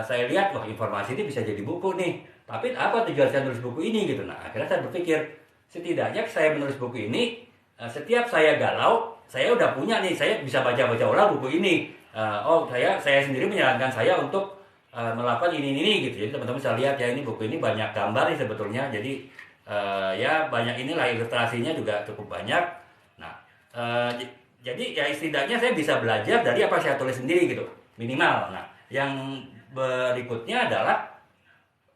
saya lihat wah informasi ini bisa jadi buku nih, tapi apa tujuan saya menulis buku ini gitu. Nah akhirnya saya berpikir setidaknya saya menulis buku ini, setiap saya galau saya udah punya nih, saya bisa baca ulang buku ini. Saya sendiri menyarankan saya untuk melakukan ini gitu. Jadi teman-teman bisa lihat ya, ini buku ini banyak gambar nih sebetulnya. Jadi ya banyak inilah, ilustrasinya juga cukup banyak. Nah jadi ya setidaknya saya bisa belajar dari apa yang saya tulis sendiri gitu, minimal. Nah, yang berikutnya adalah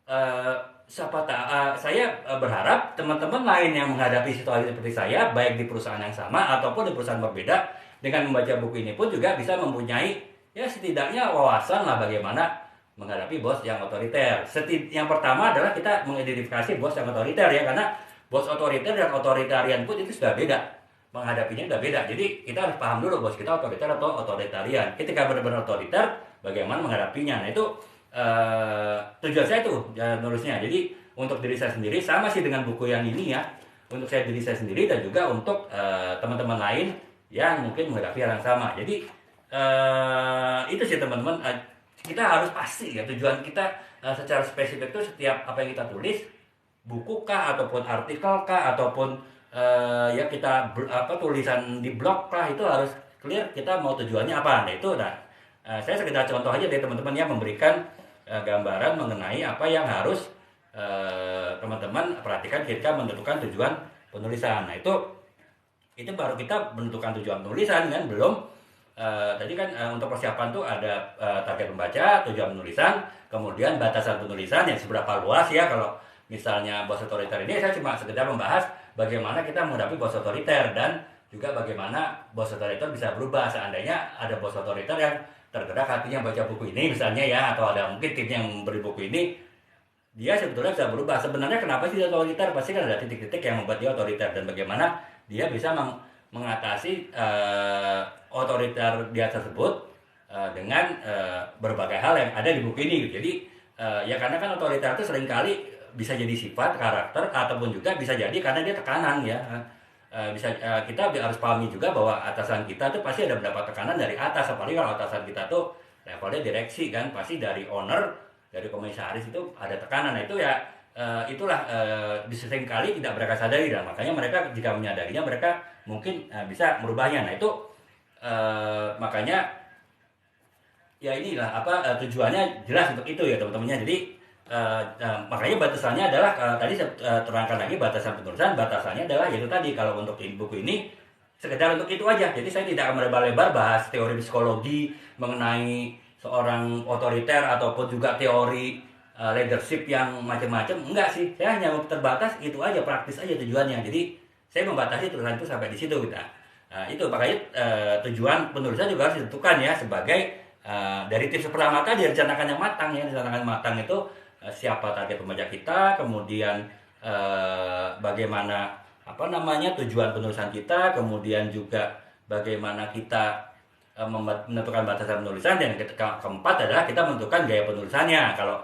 eh, saya berharap teman-teman lain yang menghadapi situasi seperti saya, baik di perusahaan yang sama ataupun di perusahaan berbeda, dengan membaca buku ini pun juga bisa mempunyai ya setidaknya wawasan lah bagaimana menghadapi bos yang otoriter. Yang pertama adalah kita mengidentifikasi bos yang otoriter ya, karena bos otoriter dan otoritarian pun itu sudah beda, menghadapinya sudah beda. Jadi kita harus paham dulu bos kita otoriter atau otoritarian. Ketika benar-benar otoriter, bagaimana menghadapinya. Nah itu tujuan saya tuh nulisnya. Jadi untuk diri saya sendiri sama sih dengan buku yang ini ya. Untuk saya diri saya sendiri dan juga untuk teman-teman lain yang mungkin menghadapi hal yang sama. Jadi itu sih teman-teman. Kita harus pasti ya tujuan kita secara spesifik itu setiap apa yang kita tulis, buku kah ataupun artikel kah ataupun ya kita tulisan di blog kah, itu harus clear kita mau tujuannya apa. Nah itu saya sekedar contoh aja deh teman-teman yang memberikan gambaran mengenai apa yang harus teman-teman perhatikan ketika menentukan tujuan penulisan. Nah itu baru kita menentukan tujuan penulisan kan, belum tadi kan untuk persiapan tuh ada target pembaca, tujuan penulisan, kemudian batasan penulisan yang seberapa luas ya. Kalau misalnya bos otoriter ini saya cuma sekedar membahas bagaimana kita menghadapi bos otoriter dan juga bagaimana bos otoriter bisa berubah seandainya ada bos otoriter yang tergerak hatinya baca buku ini misalnya ya, atau ada mungkin tim yang memberi buku ini, dia sebetulnya bisa berubah. Sebenarnya kenapa sih dia otoriter? Pasti kan ada titik-titik yang membuat dia otoriter dan bagaimana dia bisa mengatasi otoriter dia tersebut dengan berbagai hal yang ada di buku ini. Jadi ya karena kan otoriter itu seringkali bisa jadi sifat, karakter, ataupun juga bisa jadi karena dia tekanan ya. Kita harus pahami juga bahwa atasan kita tuh pasti ada mendapat tekanan dari atas, apalagi kalau atasan kita tuh levelnya direksi kan, pasti dari owner, dari komisaris itu ada tekanan. Nah itu ya itulah seringkali tidak mereka sadari, dan makanya mereka jika menyadarinya mereka mungkin bisa merubahnya. Nah itu makanya ya inilah tujuannya jelas untuk itu ya teman-temannya. Jadi makanya batasannya adalah tadi saya terangkan lagi batasan penulisan. Batasannya adalah yaitu tadi, kalau untuk buku ini sekedar untuk itu aja. Jadi saya tidak akan melebar-lebar bahas teori psikologi mengenai seorang otoriter ataupun juga teori leadership yang macam-macam. Enggak sih, saya hanya terbatas itu aja, praktis aja tujuannya. Jadi saya membatasi tulisan itu sampai di situ kita. Itu makanya tujuan penulisan juga harus ditentukan ya, sebagai dari tips pertama tadi rencanakan yang matang ya. Rencanakan matang itu siapa target pembaca kita, kemudian bagaimana tujuan penulisan kita, kemudian juga bagaimana kita menentukan batasan penulisan, dan keempat adalah kita menentukan gaya penulisannya. Kalau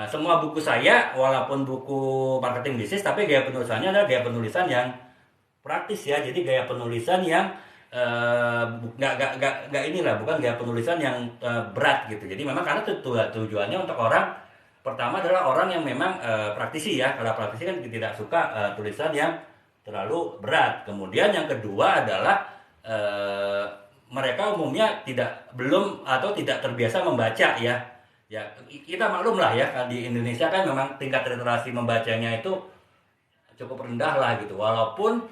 semua buku saya walaupun buku marketing bisnis, tapi gaya penulisannya adalah gaya penulisan yang praktis ya. Jadi gaya penulisan yang bukan gaya penulisan yang berat gitu. Jadi memang karena tujuannya untuk orang, pertama adalah orang yang memang praktisi ya. Kalau praktisi kan tidak suka tulisan yang terlalu berat. Kemudian yang kedua adalah mereka umumnya belum atau tidak terbiasa membaca ya. Ya kita maklum lah ya, di Indonesia kan memang tingkat literasi membacanya itu cukup rendah lah gitu. Walaupun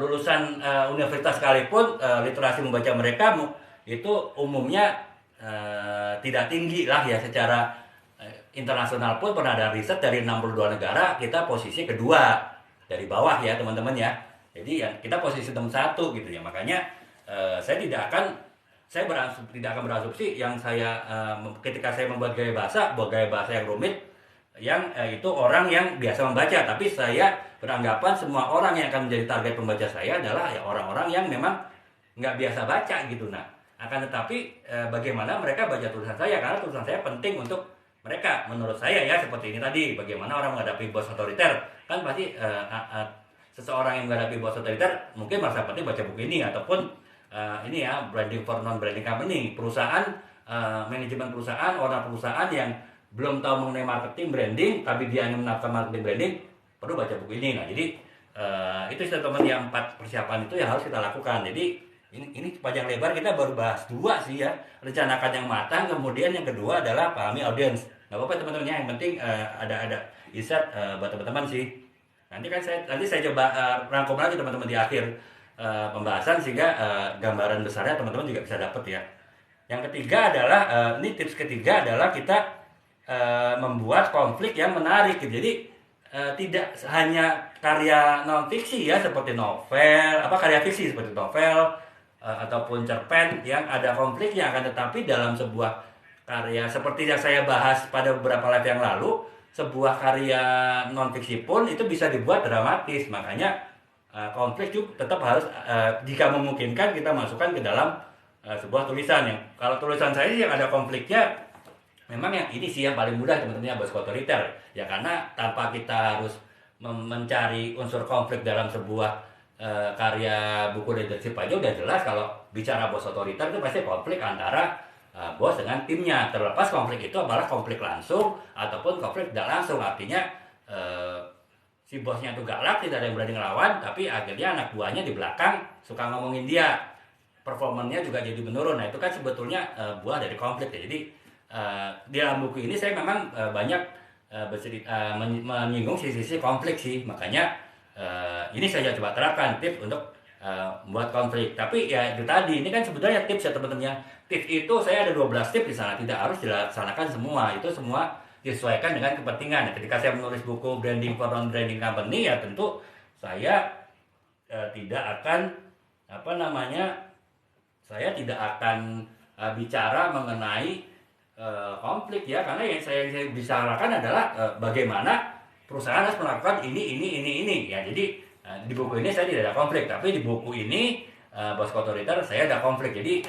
lulusan universitas sekalipun literasi membaca mereka itu umumnya tidak tinggi lah ya. Secara internasional pun pernah ada riset dari 62 negara, kita posisi kedua dari bawah ya teman-teman ya. Jadi ya kita posisi nomor 1 gitu ya. Makanya saya tidak akan berasumsi yang saya ketika saya membuat gaya bahasa yang rumit, yang itu orang yang biasa membaca. Tapi saya beranggapan semua orang yang akan menjadi target pembaca saya adalah ya orang-orang yang memang nggak biasa baca gitu. Nah akan tetapi bagaimana mereka baca tulisan saya, karena tulisan saya penting untuk mereka menurut saya ya. Seperti ini tadi, bagaimana orang menghadapi bos otoriter, kan pasti seseorang yang menghadapi bos otoriter mungkin merasa penting baca buku ini. Ataupun ini ya, branding for non branding company, perusahaan, manajemen perusahaan, owner perusahaan yang belum tahu mengenai marketing branding tapi dia ingin menafsirkan marketing branding, perlu baca buku ini. Nah jadi itu teman-teman yang 4 persiapan itu yang harus kita lakukan. Jadi ini panjang lebar kita baru bahas 2 sih ya, rencanakan yang matang, kemudian yang kedua adalah pahami audiens. Nggak apa-apa teman-teman ya, yang penting ada insight buat teman-teman sih. Nanti saya coba rangkum lagi teman-teman di akhir pembahasan sehingga gambaran besarnya teman-teman juga bisa dapat ya. Yang ketiga adalah ini tips ketiga adalah kita membuat konflik yang menarik gitu. Jadi tidak hanya karya non fiksi ya seperti novel, karya fiksi seperti novel ataupun cerpen yang ada konfliknya, akan tetapi dalam sebuah karya seperti yang saya bahas pada beberapa live yang lalu, sebuah karya non fiksi pun itu bisa dibuat dramatis. Makanya konflik juga tetap harus jika memungkinkan kita masukkan ke dalam sebuah tulisan. Yang kalau tulisan saya yang ada konfliknya memang yang ini sih yang paling mudah teman-teman ya, bos otoriter ya, karena tanpa kita harus mencari unsur konflik dalam sebuah karya buku leadership aja udah jelas kalau bicara bos otoriter itu pasti konflik antara bos dengan timnya, terlepas konflik itu adalah konflik langsung ataupun konflik tidak langsung. Artinya si bosnya itu galak, tidak ada yang berani ngelawan, tapi akhirnya anak buahnya di belakang suka ngomongin dia, performanya juga jadi menurun. Nah itu kan sebetulnya buah dari konflik ya. Jadi di dalam buku ini saya memang banyak menyinggung sisi-sisi konflik sih. Makanya ini saya coba terapkan tips untuk membuat konflik. Tapi ya itu tadi, ini kan sebetulnya tips ya teman-teman ya. Tips itu saya ada 12 tips di sana, tidak harus dilaksanakan semua. Itu semua disesuaikan dengan kepentingan. Ketika saya menulis buku Branding for Non-Branding Company ya tentu saya tidak akan saya tidak akan bicara mengenai konflik ya, karena yang saya bicarakan adalah bagaimana perusahaan harus melakukan ini ya. Jadi di buku ini saya tidak ada konflik, tapi di buku ini bos otoriter saya ada konflik. Jadi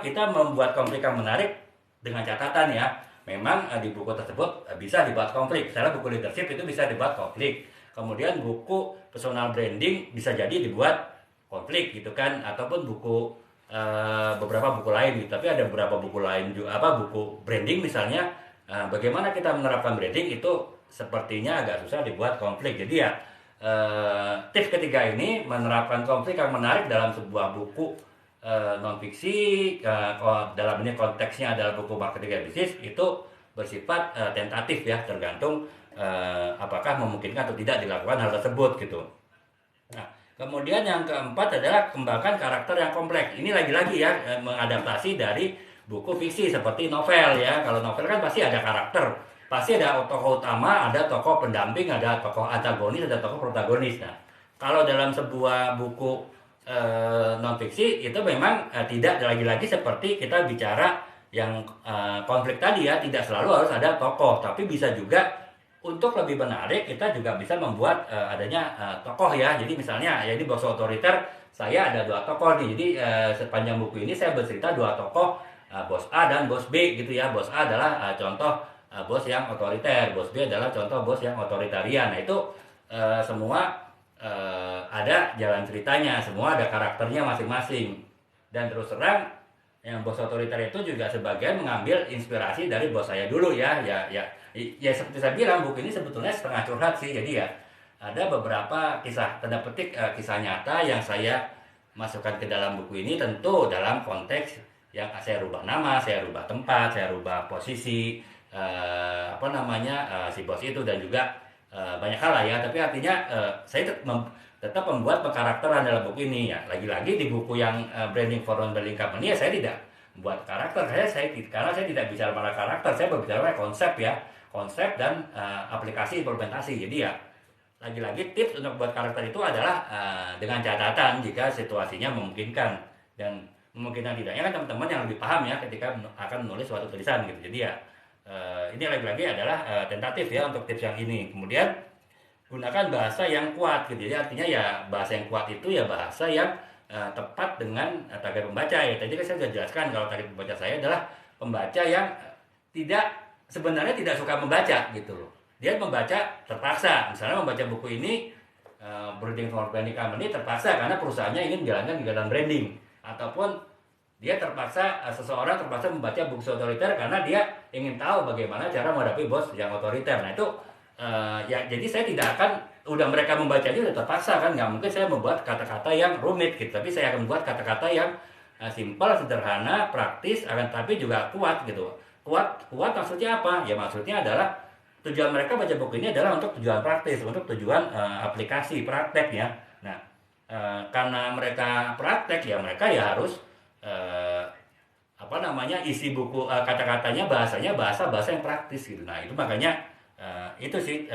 kita membuat konflik yang menarik dengan catatan ya, memang di buku tersebut bisa dibuat konflik. Misalnya buku leadership itu bisa dibuat konflik, kemudian buku personal branding bisa jadi dibuat konflik gitu kan, ataupun buku beberapa buku lain gitu. Tapi ada beberapa buku lain juga, buku branding misalnya, bagaimana kita menerapkan branding itu sepertinya agak susah dibuat konflik. Jadi ya tips ketiga ini menerapkan konflik yang menarik dalam sebuah buku non fiksi, dalam ini konteksnya adalah buku marketing dan bisnis, itu bersifat tentatif ya, tergantung apakah memungkinkan atau tidak dilakukan hal tersebut gitu. Nah, kemudian yang keempat adalah kembangkan karakter yang kompleks. Ini lagi-lagi ya mengadaptasi dari buku fiksi seperti novel ya. Kalau novel kan pasti ada karakter, pasti ada tokoh utama, ada tokoh pendamping, ada tokoh antagonis, ada tokoh protagonis. Nah, kalau dalam sebuah buku non fiksi itu memang tidak lagi-lagi seperti kita bicara yang konflik tadi ya, tidak selalu harus ada tokoh, tapi bisa juga untuk lebih menarik kita juga bisa membuat adanya tokoh ya. Jadi misalnya ya ini bos otoriter, saya ada 2 tokoh nih. Jadi sepanjang buku ini saya bercerita 2 tokoh, bos A dan bos B gitu ya. Bos A adalah contoh bos yang otoriter, bos B adalah contoh bos yang otoritarian. Nah itu semua ada jalan ceritanya, semua ada karakternya masing-masing. Dan terus terang yang bos otoriter itu juga sebagian mengambil inspirasi dari bos saya dulu ya seperti saya bilang, buku ini sebetulnya setengah curhat sih. Jadi ya ada beberapa kisah, tanda petik kisah nyata yang saya masukkan ke dalam buku ini, tentu dalam konteks yang saya rubah nama, saya rubah tempat, saya rubah posisi si bos itu, dan juga banyak hal lah ya. Tapi artinya saya tetap membuat pengkarakteran dalam buku ini ya. Lagi-lagi di buku yang Branding for Non-Branding Company ya saya tidak membuat karakter, karena saya tidak bicara pada karakter, saya berbicara konsep ya, konsep dan aplikasi implementasi. Jadi ya lagi-lagi tips untuk buat karakter itu adalah dengan catatan jika situasinya memungkinkan, dan memungkinkan tidaknya kan teman-teman yang lebih paham ya ketika akan menulis suatu tulisan gitu. Jadi ya ini lagi-lagi adalah tentatif ya untuk tips yang ini. Kemudian gunakan bahasa yang kuat gitu. Jadi artinya ya bahasa yang kuat itu ya bahasa yang tepat dengan target pembaca ya. Tadi kan saya sudah jelaskan kalau target pembaca saya adalah pembaca yang sebenarnya tidak suka membaca gitu loh. Dia membaca terpaksa. Misalnya membaca buku ini Branding for Branding Company terpaksa karena perusahaannya ingin menjalankan kegiatan branding, ataupun dia seseorang terpaksa membaca buku otoriter karena dia ingin tahu bagaimana cara menghadapi bos yang otoriter. Nah itu jadi saya tidak akan mereka membacanya udah terpaksa kan, nggak mungkin saya membuat kata-kata yang rumit gitu, tapi saya akan membuat kata-kata yang simpel, sederhana, praktis, akan tapi juga kuat gitu. Kuat maksudnya apa? Ya maksudnya adalah tujuan mereka baca buku ini adalah untuk tujuan praktis, untuk tujuan aplikasi praktek ya. Nah karena mereka praktek ya mereka ya harus eh, apa namanya isi buku kata-katanya bahasanya bahasa-bahasa yang praktis gitu. Nah itu makanya itu sih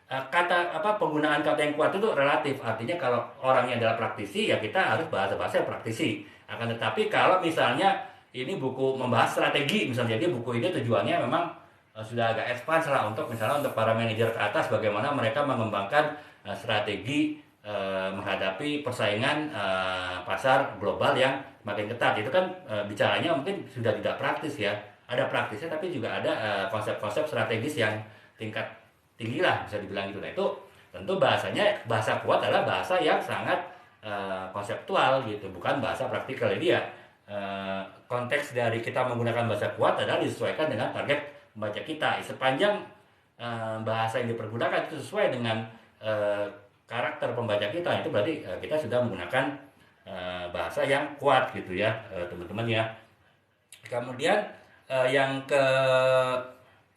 kata apa penggunaan kata yang kuat itu relatif. Artinya kalau orangnya adalah praktisi ya kita harus bahasa-bahasa yang praktisi. Akan tetapi kalau misalnya ini buku membahas strategi misalnya, jadi buku ini tujuannya memang sudah agak advance lah untuk misalnya untuk para manajer ke atas bagaimana mereka mengembangkan strategi menghadapi persaingan pasar global yang makin ketat. Itu kan bicaranya mungkin sudah tidak praktis ya, ada praktisnya tapi juga ada konsep-konsep strategis yang tingkat tinggi lah bisa dibilang gitu. Nah itu tentu bahasanya bahasa kuat adalah bahasa yang sangat konseptual gitu, bukan bahasa praktikal. Jadi ya konteks dari kita menggunakan bahasa kuat adalah disesuaikan dengan target membaca kita. Sepanjang bahasa yang dipergunakan itu sesuai dengan karakter pembaca kita, itu berarti kita sudah menggunakan bahasa yang kuat gitu ya, teman-teman ya. Kemudian yang ke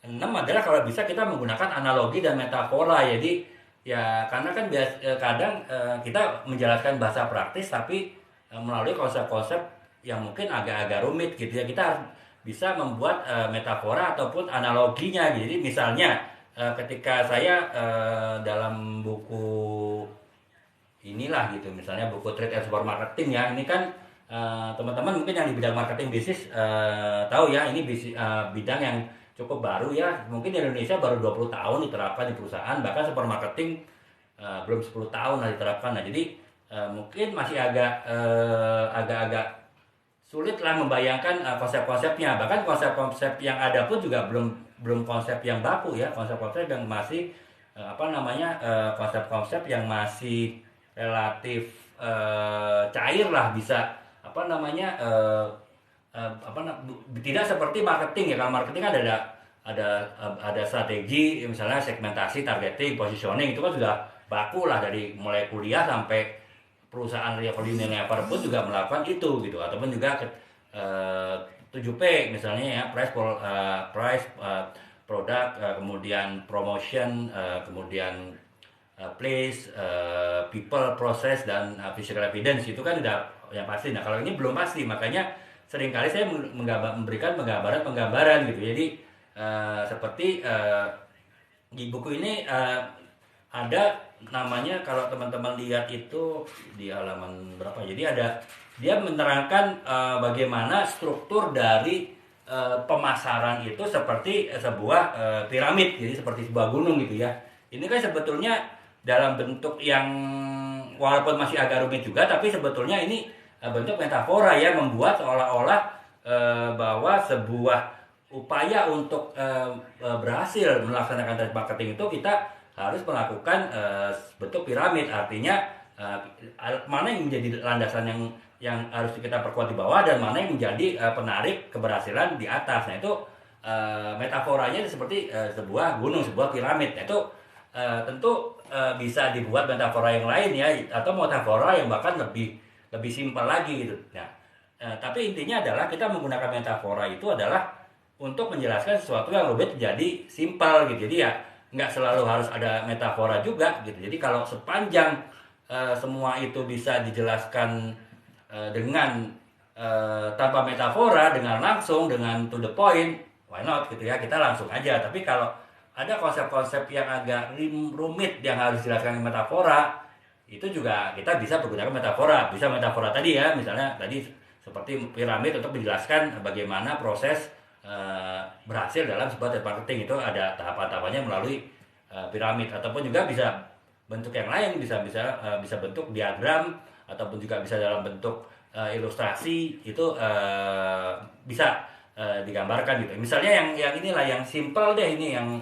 enam adalah kalau bisa kita menggunakan analogi dan metafora. Jadi ya karena kan kadang kita menjelaskan bahasa praktis tapi melalui konsep-konsep yang mungkin agak-agak rumit gitu ya. Kita harus bisa membuat metafora ataupun analoginya. Jadi misalnya ketika saya dalam buku inilah gitu, misalnya buku Trade and Support Marketing ya, ini kan teman-teman mungkin yang di bidang marketing bisnis tahu ya, ini bidang yang cukup baru ya, mungkin di Indonesia baru 20 tahun diterapkan di perusahaan, bahkan support marketing belum 10 tahun lah diterapkan. Nah jadi mungkin masih agak-agak sulit lah membayangkan konsep-konsepnya, bahkan konsep-konsep yang ada pun juga belum belum konsep yang baku ya, konsep-konsep yang masih apa namanya konsep-konsep yang masih relatif cair lah, bisa apa namanya tidak seperti marketing ya. Kalau marketing kan ada strategi misalnya segmentasi, targeting, positioning, itu kan sudah baku lah dari mulai kuliah sampai perusahaan Unilever pun juga melakukan itu gitu, ataupun juga 7P misalnya ya, price produk, kemudian promotion, kemudian place, people, process, dan physical evidence, itu kan udah yang pasti. Nah kalau ini belum pasti, makanya seringkali saya memberikan penggambaran gitu. Jadi seperti di buku ini ada namanya, kalau teman-teman lihat itu di halaman berapa, jadi ada dia menerangkan bagaimana struktur dari pemasaran itu seperti sebuah piramid, jadi seperti sebuah gunung gitu ya. Ini kan sebetulnya dalam bentuk yang walaupun masih agak rumit juga, tapi sebetulnya ini bentuk metafora ya, membuat seolah-olah bahwa sebuah upaya untuk berhasil melaksanakan target marketing itu kita harus melakukan bentuk piramid. Artinya mana yang menjadi landasan yang harus kita perkuat di bawah, dan mana yang menjadi penarik keberhasilan di atas. Nah itu metaforanya seperti sebuah gunung, sebuah piramid. Nah, itu tentu bisa dibuat metafora yang lain ya, atau metafora yang bahkan lebih simpel lagi gitu. Nah, tapi intinya adalah kita menggunakan metafora itu adalah untuk menjelaskan sesuatu yang lebih jadi simpel gitu. Jadi ya nggak selalu harus ada metafora juga gitu. Jadi kalau sepanjang semua itu bisa dijelaskan dengan tanpa metafora, dengan langsung, dengan to the point, why not gitu ya, kita langsung aja. Tapi kalau ada konsep-konsep yang agak rumit yang harus dijelaskan dengan metafora, itu juga kita bisa menggunakan metafora. Bisa metafora tadi ya, misalnya tadi seperti piramid untuk menjelaskan bagaimana proses berhasil dalam sebuah trade marketing. Itu ada tahapan-tahapannya melalui piramid, ataupun juga bisa bentuk yang lain, bisa bentuk diagram, ataupun juga bisa dalam bentuk ilustrasi. Itu bisa digambarkan gitu. Misalnya yang inilah yang simple deh, ini yang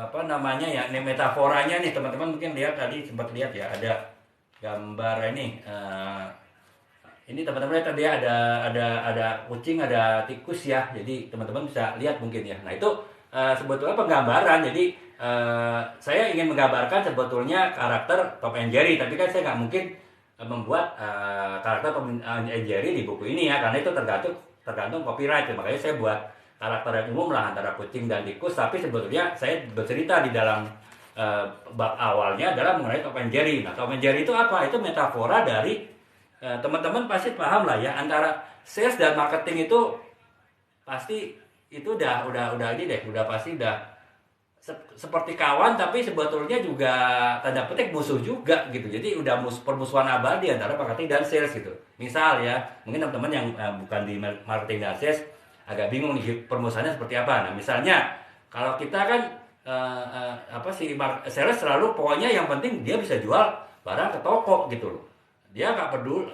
apa namanya ya, ini metaforanya nih teman-teman mungkin lihat tadi, sempat lihat ya, ada gambar ini teman-teman lihat tadi ada kucing, ada tikus ya. Jadi teman-teman bisa lihat mungkin ya. Nah itu sebetulnya penggambaran. Jadi saya ingin menggambarkan sebetulnya karakter Tom and Jerry, tapi kan saya nggak mungkin membuat karakter Tom and Jerry di buku ini ya, karena itu tergantung copyright ya. Makanya saya buat karakter yang umum lah antara kucing dan tikus, tapi sebetulnya saya bercerita di dalam eh, bab awalnya adalah mengenai Tom and Jerry. Nah, Tom and Jerry itu apa? Itu metafora dari teman-teman pasti paham lah ya, antara sales dan marketing itu pasti itu udah ini deh, udah pasti udah seperti kawan, tapi sebetulnya juga tanda petik musuh juga gitu. Jadi udah permusuhan abadi antara marketing dan sales gitu. Misal ya, mungkin teman-teman yang bukan di marketing dan sales agak bingung nih permusuhannya seperti apa. Nah, misalnya kalau kita kan apa sih, sales selalu pokoknya yang penting dia bisa jual barang ke toko gitu loh. Dia nggak peduli,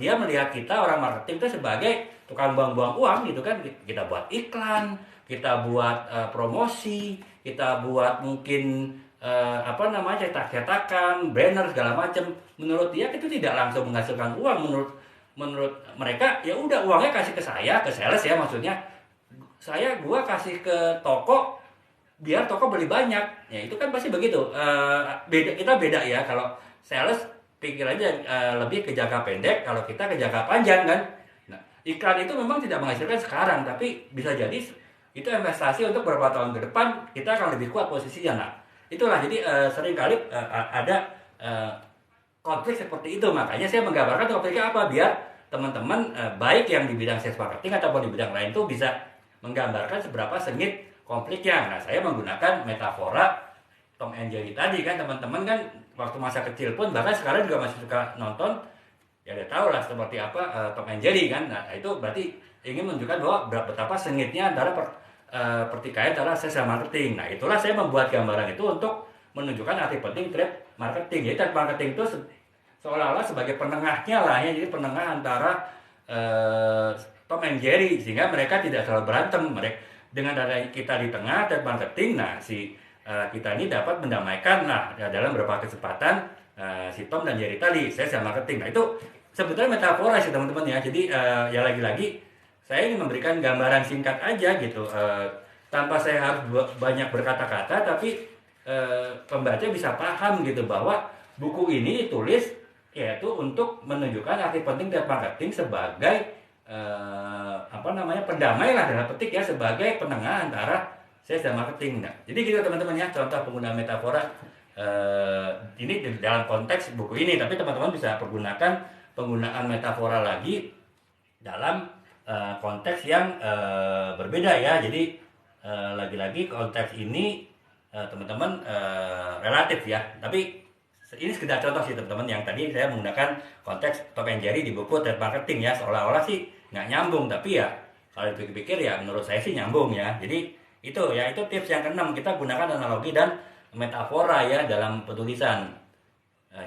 dia melihat kita orang marketing itu sebagai tukang buang-buang uang gitu kan. Kita buat iklan, kita buat promosi, kita buat mungkin apa namanya, cetak-cetakan, banner segala macam. Menurut dia itu tidak langsung menghasilkan uang. Menurut mereka ya udah, uangnya kasih ke saya, ke sales ya maksudnya. Gua kasih ke toko biar toko beli banyak. Ya itu kan pasti begitu. Kita beda ya, kalau sales pikirannya lebih ke jangka pendek, kalau kita ke jangka panjang kan. Nah, iklan itu memang tidak menghasilkan sekarang, tapi bisa jadi itu investasi untuk beberapa tahun ke depan kita akan lebih kuat posisinya. Nah, itulah jadi seringkali ada konflik seperti itu. Makanya saya menggambarkan konfliknya apa, biar teman-teman baik yang di bidang sales marketing ataupun di bidang lain tuh bisa menggambarkan seberapa sengit konfliknya. Nah, saya menggunakan metafora Tom and Jerry tadi kan. Teman-teman kan waktu masa kecil pun, bahkan sekarang juga masih suka nonton, ya udah tahu lah seperti apa Tom and Jerry kan. Nah, itu berarti ingin menunjukkan bahwa betapa sengitnya antara pertikaian antara sales dan marketing. Nah, itulah saya membuat gambaran itu untuk menunjukkan arti penting trade marketing. Jadi trade marketing itu seolah-olah sebagai penengahnya lah ya, jadi penengah antara Tom and Jerry, sehingga mereka tidak selalu berantem. Mereka dengan ada kita di tengah trade marketing, nah kita ini dapat mendamaikan lah ya, dalam beberapa kesempatan si Tom dan Jerry tadi, saya sama marketing. Nah, itu sebetulnya metafora sih teman-teman ya. Jadi ya lagi-lagi saya ingin memberikan gambaran singkat aja gitu, tanpa saya harus banyak berkata-kata, tapi pembaca bisa paham gitu bahwa buku ini ditulis yaitu untuk menunjukkan arti penting trade marketing sebagai apa namanya, pendamai lah dalam petik ya, sebagai penengah antara sales dan marketing. Nah, jadi gitu teman-teman ya, contoh penggunaan metafora ini dalam konteks buku ini, tapi teman-teman bisa pergunakan penggunaan metafora lagi dalam konteks yang berbeda ya. Jadi lagi-lagi konteks ini teman-teman relatif ya, tapi ini sekedar contoh sih teman-teman. Yang tadi saya menggunakan konteks Tom and Jerry di buku trade marketing ya, seolah-olah sih nggak nyambung, tapi ya kalau dipikir-pikir ya menurut saya sih nyambung ya. Jadi itu ya, itu tips yang keenam, kita gunakan analogi dan metafora ya dalam penulisan.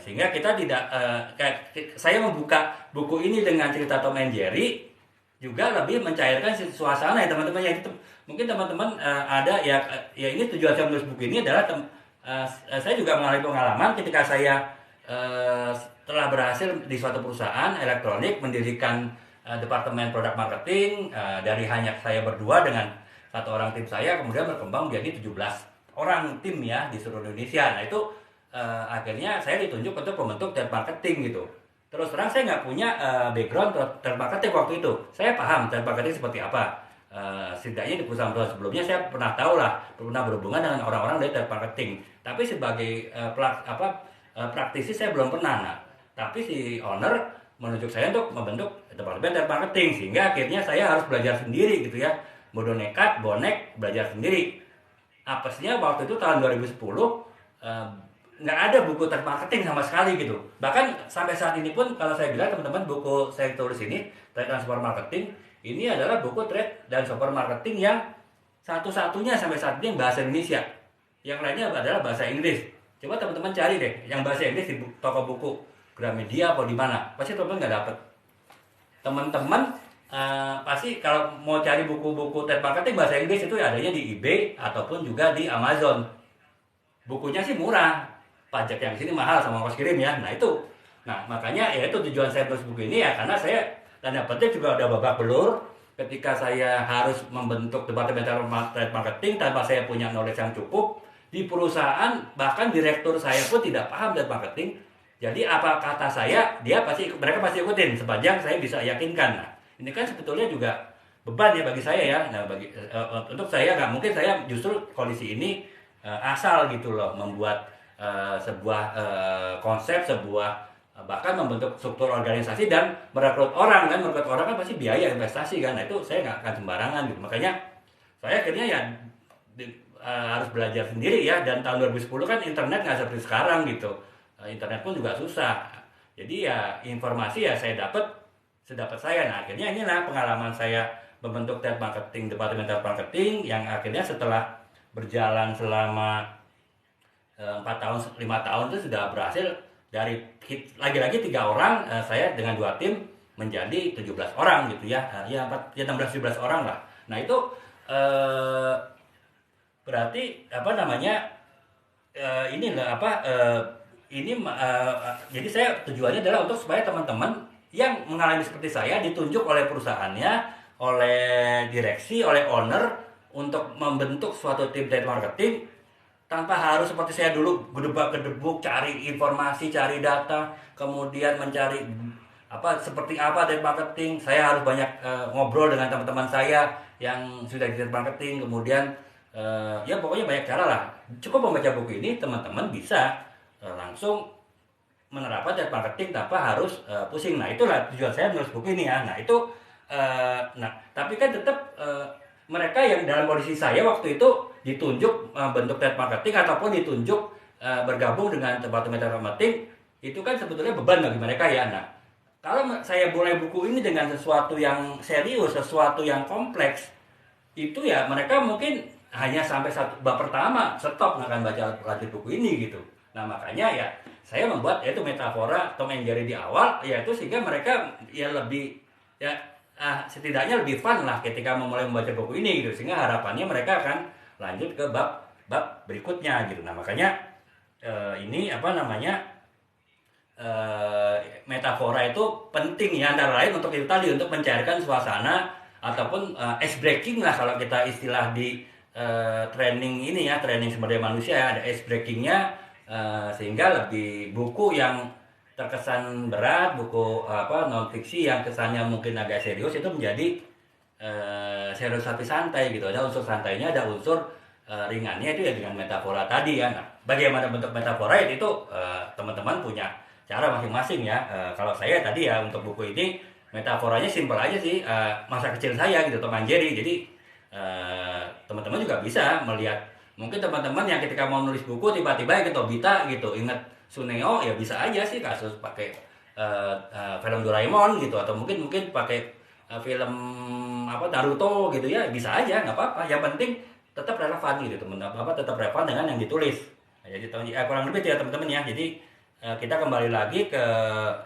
Sehingga kita tidak kayak saya membuka buku ini dengan cerita Tom and Jerry juga lebih mencairkan suasana ya teman-teman ya. Itu mungkin teman-teman ada ya ini tujuan saya menulis buku ini adalah saya juga mengalami pengalaman ketika saya telah berhasil di suatu perusahaan elektronik mendirikan departemen produk marketing, dari hanya saya berdua dengan satu orang tim saya, kemudian berkembang menjadi 17 orang tim ya di seluruh Indonesia. Nah, itu akhirnya saya ditunjuk untuk membentuk trade marketing gitu. Terus terang saya nggak punya background trade marketing waktu itu. Saya paham trade marketing seperti apa. Setidaknya di perusahaan-perusahaan sebelumnya saya pernah tahu lah, pernah berhubungan dengan orang-orang dari trade marketing. Tapi sebagai praktisi saya belum pernah. Nah, tapi si owner menunjuk saya untuk membentuk departemen trade marketing, sehingga akhirnya saya harus belajar sendiri gitu ya. Bodoh nekat, bonek, belajar sendiri. Apesnya waktu itu tahun 2010 nggak ada buku trade marketing sama sekali gitu. Bahkan sampai saat ini pun kalau saya bilang teman-teman, buku saya tulis ini Trade dan Software Marketing ini adalah buku trade dan software marketing yang satu-satunya sampai saat ini yang bahasa Indonesia. Yang lainnya adalah bahasa Inggris. Coba teman-teman cari deh yang bahasa Inggris di toko buku Gramedia atau di mana, pasti teman-teman nggak dapet. Teman-teman pasti kalau mau cari buku-buku trade marketing bahasa Inggris itu adanya di eBay ataupun juga di Amazon. Bukunya sih murah, pajak yang sini mahal sama ongkos kirim ya. Nah itu, makanya ya itu tujuan saya tulis buku ini ya, karena saya tanda petik juga udah babak belur ketika saya harus membentuk departemen trade marketing tanpa saya punya knowledge yang cukup di perusahaan. Bahkan direktur saya pun tidak paham trade marketing. Jadi apa kata saya, mereka pasti ikutin sepanjang saya bisa yakinkan. Nah, ini kan sebetulnya juga beban ya bagi saya ya. Nah, untuk saya nggak mungkin saya justru kondisi ini asal gitu loh, membuat sebuah konsep, sebuah bahkan membentuk struktur organisasi dan merekrut orang kan pasti biaya investasi kan. Nah, itu saya nggak akan sembarangan gitu. Makanya saya akhirnya ya harus belajar sendiri ya. Dan tahun 2010 kan internet nggak seperti sekarang gitu. Internet pun juga susah. Jadi ya informasi ya saya dapat sedapat saya. Nah, akhirnya inilah pengalaman saya membentuk trade marketing, departemen trade marketing, yang akhirnya setelah berjalan selama 4 tahun 5 tahun itu sudah berhasil. Dari lagi-lagi 3 orang, saya dengan 2 tim menjadi 17 orang gitu ya. Ya 16 17 orang lah. Nah, itu eh, berarti apa namanya, ini lah apa ini jadi saya tujuannya adalah untuk supaya teman-teman yang mengalami seperti saya ditunjuk oleh perusahaannya, oleh direksi, oleh owner untuk membentuk suatu tim trade marketing tanpa harus seperti saya dulu gedebak-gedebuk cari informasi, cari data, kemudian mencari seperti apa trade marketing. Saya harus banyak ngobrol dengan teman-teman saya yang sudah di trade marketing, kemudian ya pokoknya banyak cara lah. Cukup membaca buku ini teman-teman bisa langsung menerapkan trade marketing tanpa harus pusing. Nah, itulah tujuan saya menulis buku ini ya. Nah, itu tapi kan tetap mereka yang dalam kondisi saya waktu itu ditunjuk bentuk trade marketing ataupun ditunjuk bergabung dengan departemen trade marketing, itu kan sebetulnya beban bagi mereka ya. Nah, kalau saya mulai buku ini dengan sesuatu yang serius, sesuatu yang kompleks, itu ya mereka mungkin hanya sampai satu bab pertama, stop, nggak akan baca lanjut buku ini gitu. Nah, makanya ya saya membuat yaitu metafora Tom and Jerry di awal, yaitu sehingga mereka ya lebih ya setidaknya lebih fun lah ketika memulai membaca buku ini gitu, sehingga harapannya mereka akan lanjut ke bab berikutnya gitu. Nah, makanya ini apa namanya, metafora itu penting ya, antara lain untuk itu tadi, untuk mencairkan suasana ataupun ice breaking lah kalau kita istilah di training ini ya, training sumber daya manusia ya, ada ice breakingnya, sehingga lebih buku yang terkesan berat, buku non fiksi yang kesannya mungkin agak serius itu menjadi serius tapi santai gitu. Ada unsur santainya, ada unsur ringannya itu ya dengan metafora tadi ya. Nah, bagaimana bentuk metafora itu teman-teman punya cara masing-masing ya. Kalau saya tadi ya untuk buku ini metaforanya simpel aja sih, masa kecil saya gitu, Tom and Jerry. Jadi teman-teman juga bisa melihat, mungkin teman-teman yang ketika mau nulis buku tiba-tiba ke Tobita gitu ingat Suneo, ya bisa aja sih kasus pakai film Doraemon gitu, atau mungkin pakai film Naruto gitu ya, bisa aja, nggak apa-apa. Yang penting tetap relevan gitu teman, tetap relevan dengan yang ditulis. Nah, jadi kurang lebih ya teman-teman ya. Jadi kita kembali lagi ke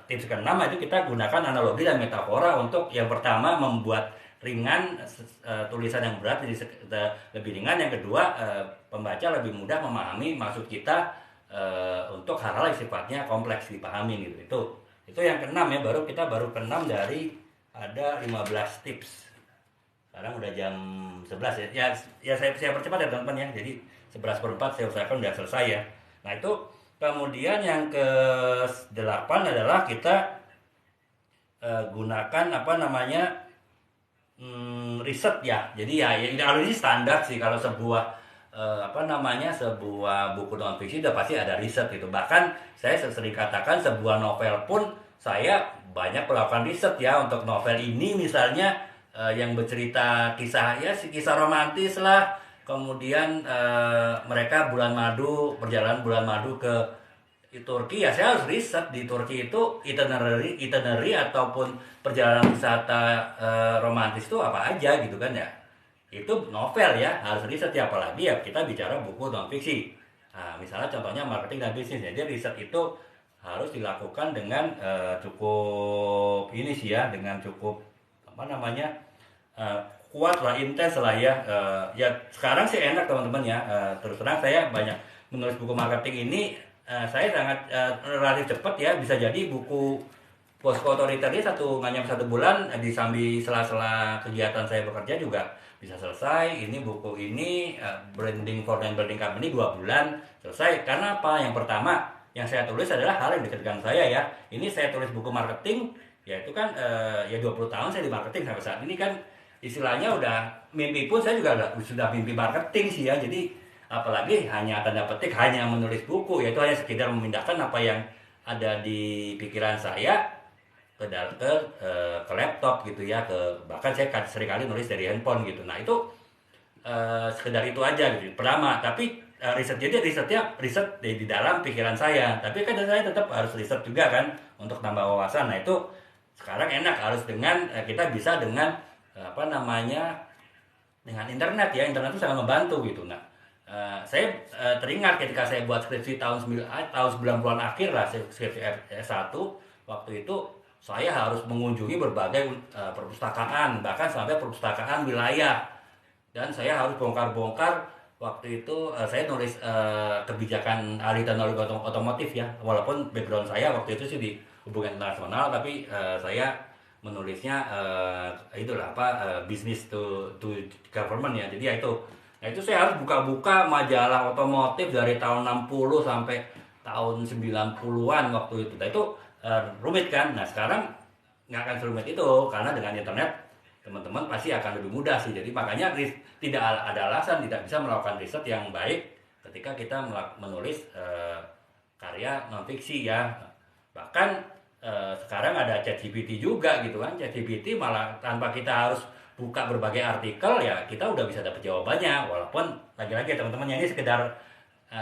tips ke-6, itu kita gunakan analogi dan metafora untuk yang pertama membuat ringan tulisan yang berat jadi lebih ringan. Yang kedua, pembaca lebih mudah memahami maksud kita untuk hal-hal yang sifatnya kompleks dipahami gitu. Itu yang ke-6 ya, baru ke-6 dari ada 15 tips. Sekarang udah jam 11 ya. Ya saya percepat ya teman-teman ya. Jadi 11/4 saya usahakan udah selesai ya. Nah, itu kemudian yang ke-8 adalah kita gunakan riset ya. Jadi ya ini standar sih kalau sebuah sebuah buku non fiksi udah pasti ada riset gitu. Bahkan saya sering katakan sebuah novel pun saya banyak melakukan riset ya. Untuk novel ini misalnya yang bercerita kisah romantis lah, kemudian mereka perjalanan bulan madu ke Turki ya, saya harus riset di Turki itu itinerary ataupun perjalanan wisata romantis itu apa aja gitu kan ya. Itu novel ya, harus riset ya, apalagi ya kita bicara buku non fiksi. Nah, misalnya contohnya marketing dan bisnis, jadi riset itu harus dilakukan dengan cukup ini sih ya, dengan cukup kuat lah, intens lah ya. Ya sekarang sih enak teman-teman ya, terus terang saya banyak menulis buku marketing ini, saya sangat relatif cepat ya, bisa jadi buku Bosco Authority nggak nyampe 1 bulan, disambi sela-sela kegiatan saya bekerja juga bisa selesai. Ini buku ini Branding for and Building Company 2 bulan selesai. Karena apa? Yang pertama yang saya tulis adalah hal yang dekat dengan saya ya. Ini saya tulis buku marketing, ya itu kan ya 20 tahun saya di marketing sampai saat ini kan istilahnya udah mimpi pun saya juga sudah mimpi marketing sih ya. Jadi apalagi hanya tanda petik hanya menulis buku, yaitu hanya sekedar memindahkan apa yang ada di pikiran saya ke laptop gitu ya, bahkan saya seringkali nulis dari handphone gitu. Nah itu sekedar itu aja gitu pertama, tapi riset di dalam pikiran saya, tapi kan saya tetap harus riset juga kan untuk tambah wawasan. Nah itu sekarang enak harus dengan kita bisa dengan apa namanya, dengan internet ya, internet itu sangat membantu gitu. Nah saya teringat ketika saya buat skripsi tahun 90-an akhir lah, skripsi S1 waktu itu saya harus mengunjungi berbagai perpustakaan, bahkan sampai perpustakaan wilayah, dan saya harus bongkar-bongkar. Waktu itu saya nulis kebijakan alih teknologi otomotif ya, walaupun background saya waktu itu sih di hubungan internasional, tapi saya menulisnya itulah apa, business to government ya, jadi ya itu. Nah itu saya harus buka-buka majalah otomotif dari tahun 60 sampai tahun 90-an waktu itu. Nah itu rumit kan. Nah sekarang nggak akan serumit itu, karena dengan internet teman-teman pasti akan lebih mudah sih. Jadi makanya tidak ada alasan tidak bisa melakukan riset yang baik ketika kita menulis karya non fiksi ya. Bahkan sekarang ada ChatGPT juga gitu kan. ChatGPT malah tanpa kita harus buka berbagai artikel ya kita udah bisa dapat jawabannya. Walaupun lagi-lagi teman-teman ini sekedar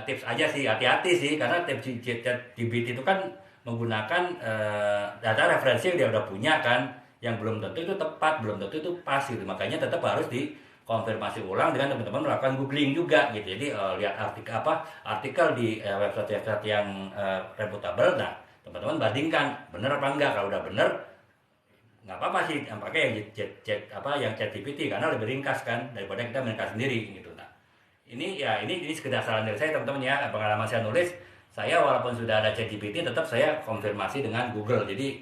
tips aja sih, hati-hati sih, karena tips ChatGPT itu kan menggunakan data referensi yang dia udah punya kan, yang belum tentu itu tepat, belum tentu itu pas gitu. Makanya tetap harus dikonfirmasi ulang dengan teman-teman melakukan googling juga gitu. Jadi lihat artikel di website-website yang reputable. Nah teman-teman bandingkan benar apa enggak. Kalau udah benar nggak apa-apa sih pakai yang ChatGPT, karena lebih ringkas kan daripada kita meringkas sendiri gitu. Nah ini sekedar saran dari saya teman-teman ya, pengalaman saya nulis. Saya walaupun sudah ada ChatGPT tetap saya konfirmasi dengan Google. Jadi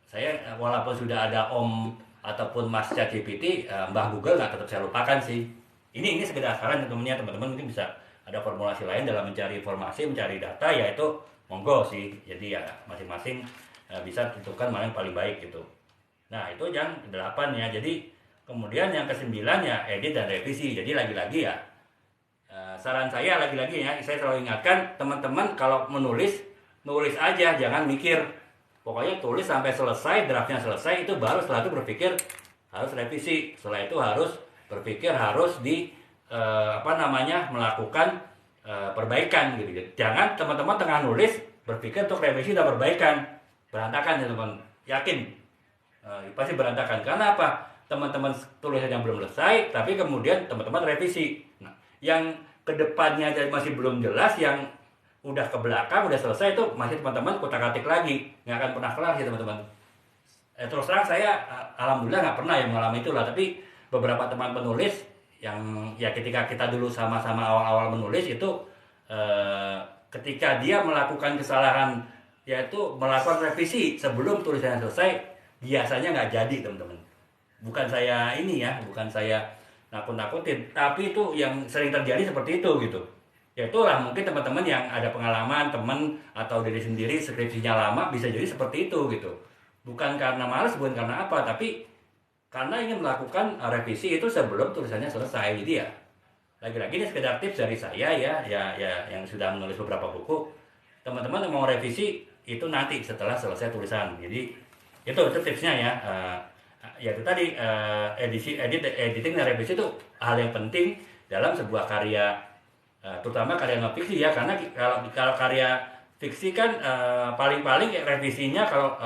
saya walaupun sudah ada Om ataupun Mas ChatGPT, Mbah Google nggak tetap saya lupakan sih. Ini sekedar saran teman-teman ya. Teman-teman mungkin bisa ada formulasi lain dalam mencari informasi, mencari data, yaitu monggo sih. Jadi ya masing-masing bisa tentukan mana yang paling baik gitu. Nah itu yang ke-8 ya. Jadi kemudian yang ke-9 ya edit dan revisi. Jadi lagi-lagi ya saran saya lagi-lagi ya, saya selalu ingatkan teman-teman kalau nulis aja, jangan mikir. Pokoknya tulis sampai selesai, draftnya selesai, itu baru setelah itu berpikir harus revisi. Setelah itu harus berpikir harus melakukan perbaikan gitu. Jangan teman-teman tengah nulis berpikir untuk revisi dan perbaikan, berantakan ya teman. Yakin pasti berantakan. Karena apa? Teman-teman tulisan yang belum selesai, tapi kemudian teman-teman revisi. Nah, yang kedepannya masih belum jelas, yang udah ke belakang, udah selesai, itu masih teman-teman kutak-katik lagi, nggak akan pernah kelar sih teman-teman. Terus terang saya alhamdulillah nggak pernah yang mengalami itu lah, tapi beberapa teman penulis yang ya ketika kita dulu sama-sama awal-awal menulis itu ketika dia melakukan kesalahan, yaitu melakukan revisi sebelum tulisannya selesai, biasanya nggak jadi teman-teman. Bukan saya bukan saya nakut-nakutin, tapi itu yang sering terjadi seperti itu gitu. Ya itulah mungkin teman-teman yang ada pengalaman, teman atau diri sendiri skripsinya lama bisa jadi seperti itu gitu. Bukan karena malas, bukan karena apa, tapi karena ingin melakukan revisi itu sebelum tulisannya selesai. Jadi ya lagi-lagi ini sekedar tips dari saya ya yang sudah menulis beberapa buku. Teman-teman mau revisi itu nanti setelah selesai tulisan. Jadi itu tipsnya ya. Ya itu tadi editing dan revisi itu hal yang penting dalam sebuah karya, terutama karya non fiksi ya, karena kalau karya fiksi kan paling-paling revisinya kalau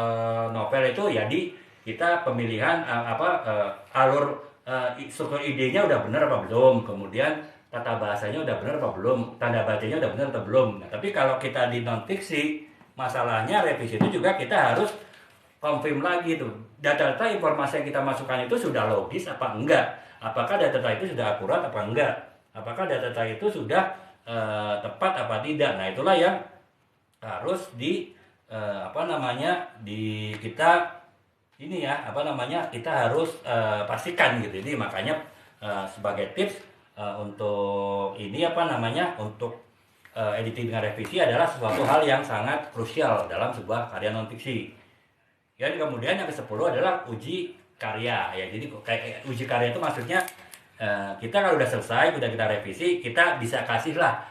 novel itu ya di kita pemilihan alur struktur idenya udah benar apa belum, kemudian tata bahasanya udah benar apa belum, tanda bacanya udah benar atau belum. Nah, tapi kalau kita di non fiksi, masalahnya revisi itu juga kita harus confirm lagi tuh, data-data informasi yang kita masukkan itu sudah logis apa enggak, apakah data itu sudah akurat apa enggak, apakah data itu sudah tepat apa tidak. Nah itulah yang harus kita harus pastikan gitu. Jadi makanya sebagai tips untuk untuk editing dengan revisi adalah suatu hal yang sangat krusial dalam sebuah karya non fiksi. Dan kemudian yang ke-10 adalah uji karya ya. Jadi kayak uji karya itu maksudnya kita kalau udah selesai, udah kita revisi, kita bisa kasihlah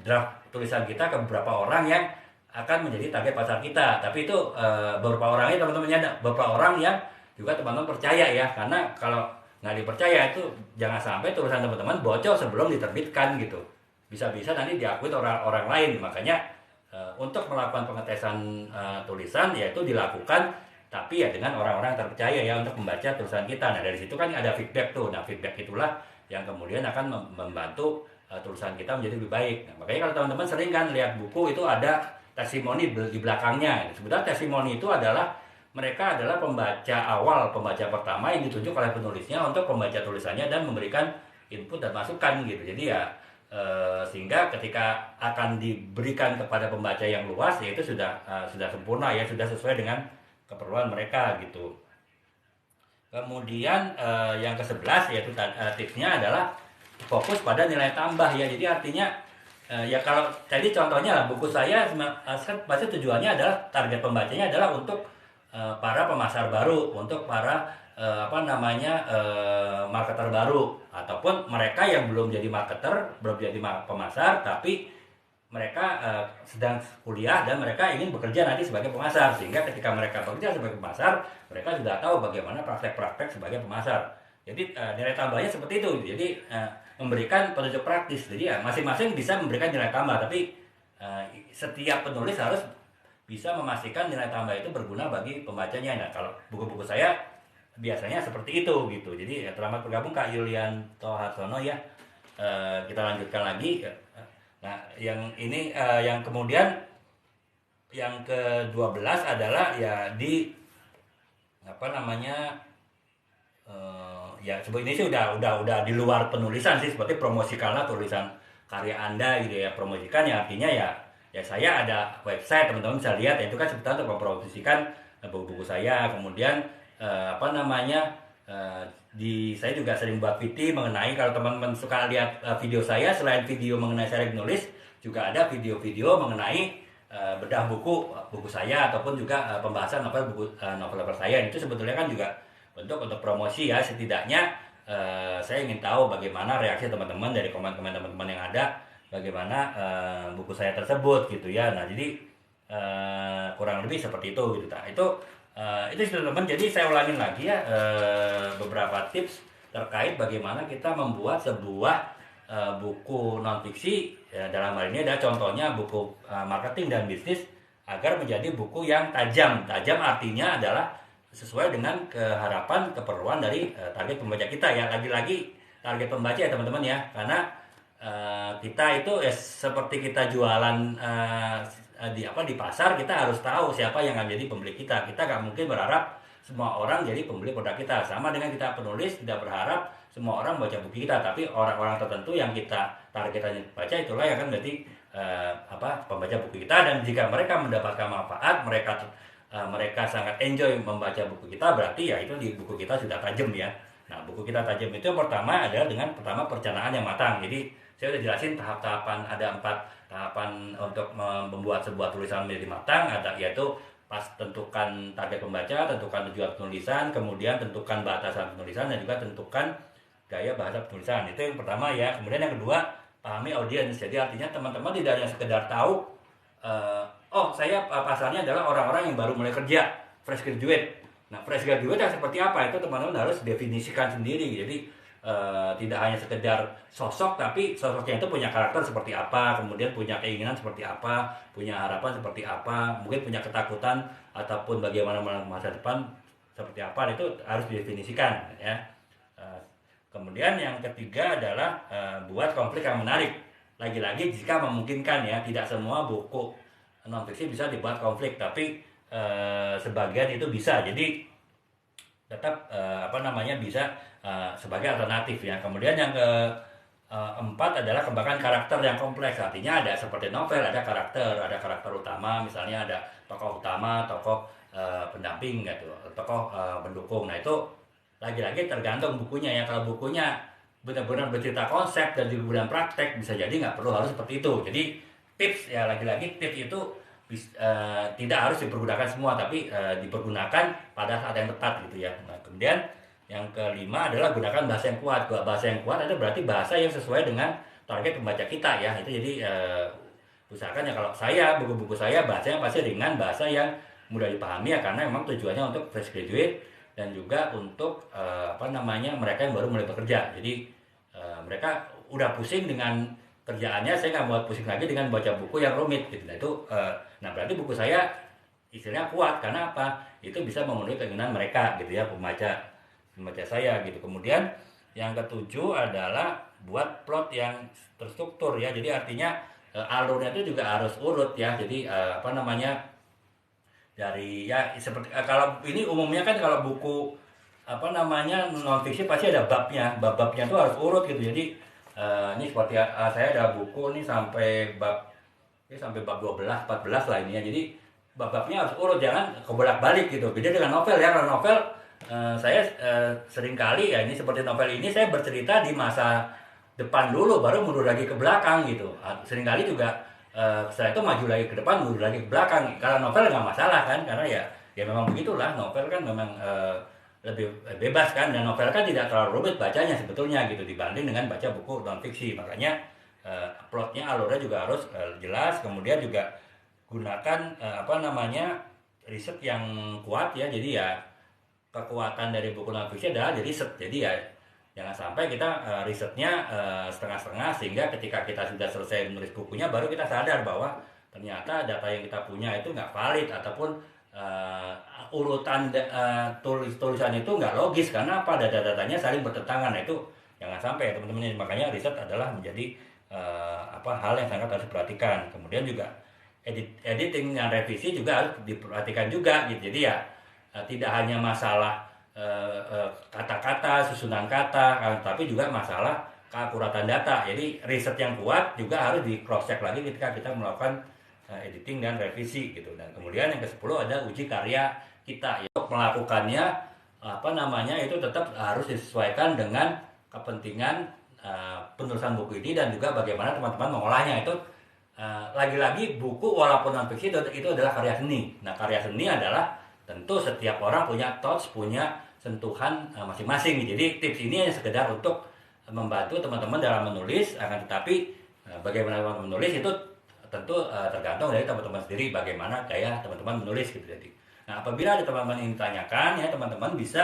draft tulisan kita ke beberapa orang yang akan menjadi target pasar kita. Tapi itu beberapa orangnya teman-teman ya, beberapa orang yang juga teman-teman percaya ya, karena kalau nggak dipercaya itu jangan sampai tulisan teman-teman bocor sebelum diterbitkan gitu. Bisa-bisa nanti diakui orang lain. Makanya untuk melakukan pengetesan tulisan yaitu dilakukan tapi ya dengan orang-orang terpercaya ya untuk membaca tulisan kita. Nah dari situ kan ada feedback tuh. Nah feedback itulah yang kemudian akan membantu tulisan kita menjadi lebih baik. Nah, makanya kalau teman-teman sering kan lihat buku itu ada testimoni di belakangnya. Sebenarnya testimoni itu adalah mereka adalah pembaca awal, pembaca pertama yang ditunjuk oleh penulisnya untuk membaca tulisannya dan memberikan input dan masukan gitu. Jadi ya sehingga ketika akan diberikan kepada pembaca yang luas ya itu sudah sempurna ya, sudah sesuai dengan keperluan mereka gitu. Kemudian yang ke-11 yaitu tipsnya adalah fokus pada nilai tambah ya. Jadi artinya ya kalau tadi contohnya lah buku saya pasti tujuannya adalah target pembacanya adalah untuk para pemasar baru, untuk para marketer baru ataupun mereka yang belum jadi marketer, belum jadi pemasar tapi mereka sedang kuliah dan mereka ingin bekerja nanti sebagai pemasar, sehingga ketika mereka bekerja sebagai pemasar mereka sudah tahu bagaimana praktek-praktek sebagai pemasar. Jadi nilai tambahnya seperti itu. Jadi memberikan petunjuk praktis. Jadi ya masing-masing bisa memberikan nilai tambah, tapi setiap penulis harus bisa memastikan nilai tambah itu berguna bagi pembacanya. Nah kalau buku-buku saya biasanya seperti itu gitu. Jadi selamat bergabung Kak Yulianto Harsono ya. Kita lanjutkan lagi. Nah, yang ini yang kemudian yang ke-12 adalah ya di ya sebenarnya sih udah di luar penulisan sih, seperti promosikanlah tulisan karya Anda gitu ya, promosikan ya artinya ya saya ada website, teman-teman bisa lihat ya, itu kan sebetulnya untuk mempromosikan buku-buku saya. Kemudian saya juga sering buat VT mengenai, kalau teman-teman suka lihat video saya, selain video mengenai cara menulis juga ada video-video mengenai bedah buku saya ataupun juga pembahasan novel saya. Itu sebetulnya kan juga bentuk untuk promosi ya, setidaknya saya ingin tahu bagaimana reaksi teman-teman dari komen-komen teman-teman yang ada, bagaimana buku saya tersebut gitu ya. Nah jadi kurang lebih seperti itu gitu. Nah, itu teman-teman. Jadi saya ulangin lagi ya beberapa tips terkait bagaimana kita membuat sebuah buku non-fiksi ya, dalam hal ini ada contohnya buku marketing dan bisnis agar menjadi buku yang tajam. Tajam artinya adalah sesuai dengan harapan keperluan dari target pembaca kita ya. Lagi-lagi target pembaca ya teman-teman ya, karena kita itu seperti kita jualan di pasar, kita harus tahu siapa yang akan jadi pembeli kita. Kita nggak mungkin berharap semua orang jadi pembeli produk kita. Sama dengan kita penulis tidak berharap semua orang baca buku kita, tapi orang-orang tertentu yang kita targetnya baca itulah yang akan menjadi pembaca buku kita. Dan jika mereka mendapatkan manfaat, mereka sangat enjoy membaca buku kita, berarti ya itu di buku kita sudah tajam ya. Nah buku kita tajam itu yang pertama adalah dengan perencanaan yang matang. Jadi saya udah jelasin tahap-tahapan, ada 4 tahapan untuk membuat sebuah tulisan menjadi matang. Ada yaitu pas tentukan target pembaca, tentukan tujuan penulisan, kemudian tentukan batasan penulisan, dan juga tentukan gaya bahasa penulisan. Itu yang pertama ya. Kemudian yang kedua, pahami audiens. Jadi artinya teman-teman tidak hanya sekedar tahu saya pasarnya adalah orang-orang yang baru mulai kerja, fresh graduate. Nah fresh graduate yang seperti apa itu teman-teman harus definisikan sendiri. Jadi tidak hanya sekedar sosok, tapi sosoknya itu punya karakter seperti apa, kemudian punya keinginan seperti apa, punya harapan seperti apa, mungkin punya ketakutan ataupun bagaimana masa depan seperti apa, itu harus didefinisikan ya. Kemudian yang ketiga adalah buat konflik yang menarik. Lagi-lagi jika memungkinkan ya, tidak semua buku non-fiksi bisa dibuat konflik, tapi sebagian itu bisa. Jadi tetap bisa sebagai alternatif ya. Kemudian yang keempat adalah kembangkan karakter yang kompleks. Artinya ada seperti novel, ada karakter utama, misalnya ada tokoh utama, tokoh pendamping gitu, tokoh pendukung. Nah itu lagi-lagi tergantung bukunya ya. Kalau bukunya benar-benar bercerita konsep dan juga benar praktek, bisa jadi nggak perlu harus seperti itu. Jadi tips ya, lagi-lagi tips itu tidak harus dipergunakan semua, tapi dipergunakan pada saat yang tepat gitu ya. Nah kemudian Yang kelima adalah gunakan bahasa yang kuat. Bahasa yang kuat ada berarti bahasa yang sesuai dengan target pembaca kita ya. Itu jadi usahakan ya kalau saya buku-buku saya bahasanya pasti ringan, bahasa yang mudah dipahami ya karena memang tujuannya untuk fresh graduate dan juga untuk apa namanya mereka yang baru mulai bekerja. Jadi mereka udah pusing dengan kerjaannya, saya nggak mau pusing lagi dengan baca buku yang rumit gitu. Nah itu nah berarti buku saya istilahnya kuat karena apa? Itu bisa memenuhi keinginan mereka gitu ya pembaca saya gitu. Kemudian yang ketujuh adalah buat plot yang terstruktur ya. Jadi artinya alurnya itu juga harus urut ya. Jadi apa namanya dari ya seperti kalau ini umumnya kan kalau buku apa namanya non fiksi pasti ada babnya. Bab-babnya itu harus urut gitu. Jadi ini seperti saya ada buku nih sampai bab 12, 14 lah ini ya. Jadi bab-babnya harus urut, jangan kebolak-balik gitu. Beda dengan novel ya. Kalau novel saya sering kali ya ini seperti novel ini saya bercerita di masa depan dulu baru mundur lagi ke belakang gitu. Seringkali juga setelah itu maju lagi ke depan, mundur lagi ke belakang. Kalau novel nggak masalah kan, karena ya memang begitulah. Novel kan memang lebih bebas kan, dan novel kan tidak terlalu rumit bacanya sebetulnya gitu dibanding dengan baca buku non fiksi. Makanya plotnya, alurnya juga harus jelas. Kemudian juga gunakan apa namanya riset yang kuat ya. Jadi ya kekuatan dari buku non fiksi adalah jadi riset. Jadi ya jangan sampai kita risetnya setengah-setengah sehingga ketika kita sudah selesai menulis bukunya baru kita sadar bahwa ternyata data yang kita punya itu nggak valid ataupun urutan tulisan itu nggak logis karena apa data-datanya saling bertentangan. Nah, itu jangan sampai ya teman-teman. Makanya riset adalah menjadi apa hal yang sangat harus diperhatikan. Kemudian juga editing dan revisi juga harus diperhatikan juga gitu. Jadi ya tidak hanya masalah kata-kata, susunan kata, tapi juga masalah keakuratan data. Jadi riset yang kuat juga harus di cross check lagi ketika kita melakukan editing dan revisi gitu. Dan kemudian yang ke-10 ada uji karya kita. Ya, melakukannya apa namanya itu tetap harus disesuaikan dengan kepentingan penulisan buku ini dan juga bagaimana teman-teman mengolahnya. Itu lagi-lagi buku walaupun non fiksi itu adalah karya seni. Nah, karya seni adalah tentu setiap orang punya touch, punya sentuhan masing-masing. Jadi tips ini hanya sekedar untuk membantu teman-teman dalam menulis, akan tetapi bagaimana teman menulis itu tentu tergantung dari teman-teman sendiri bagaimana gaya teman-teman menulis gitu. Jadi, nah apabila ada teman-teman yang ditanyakan ya teman-teman bisa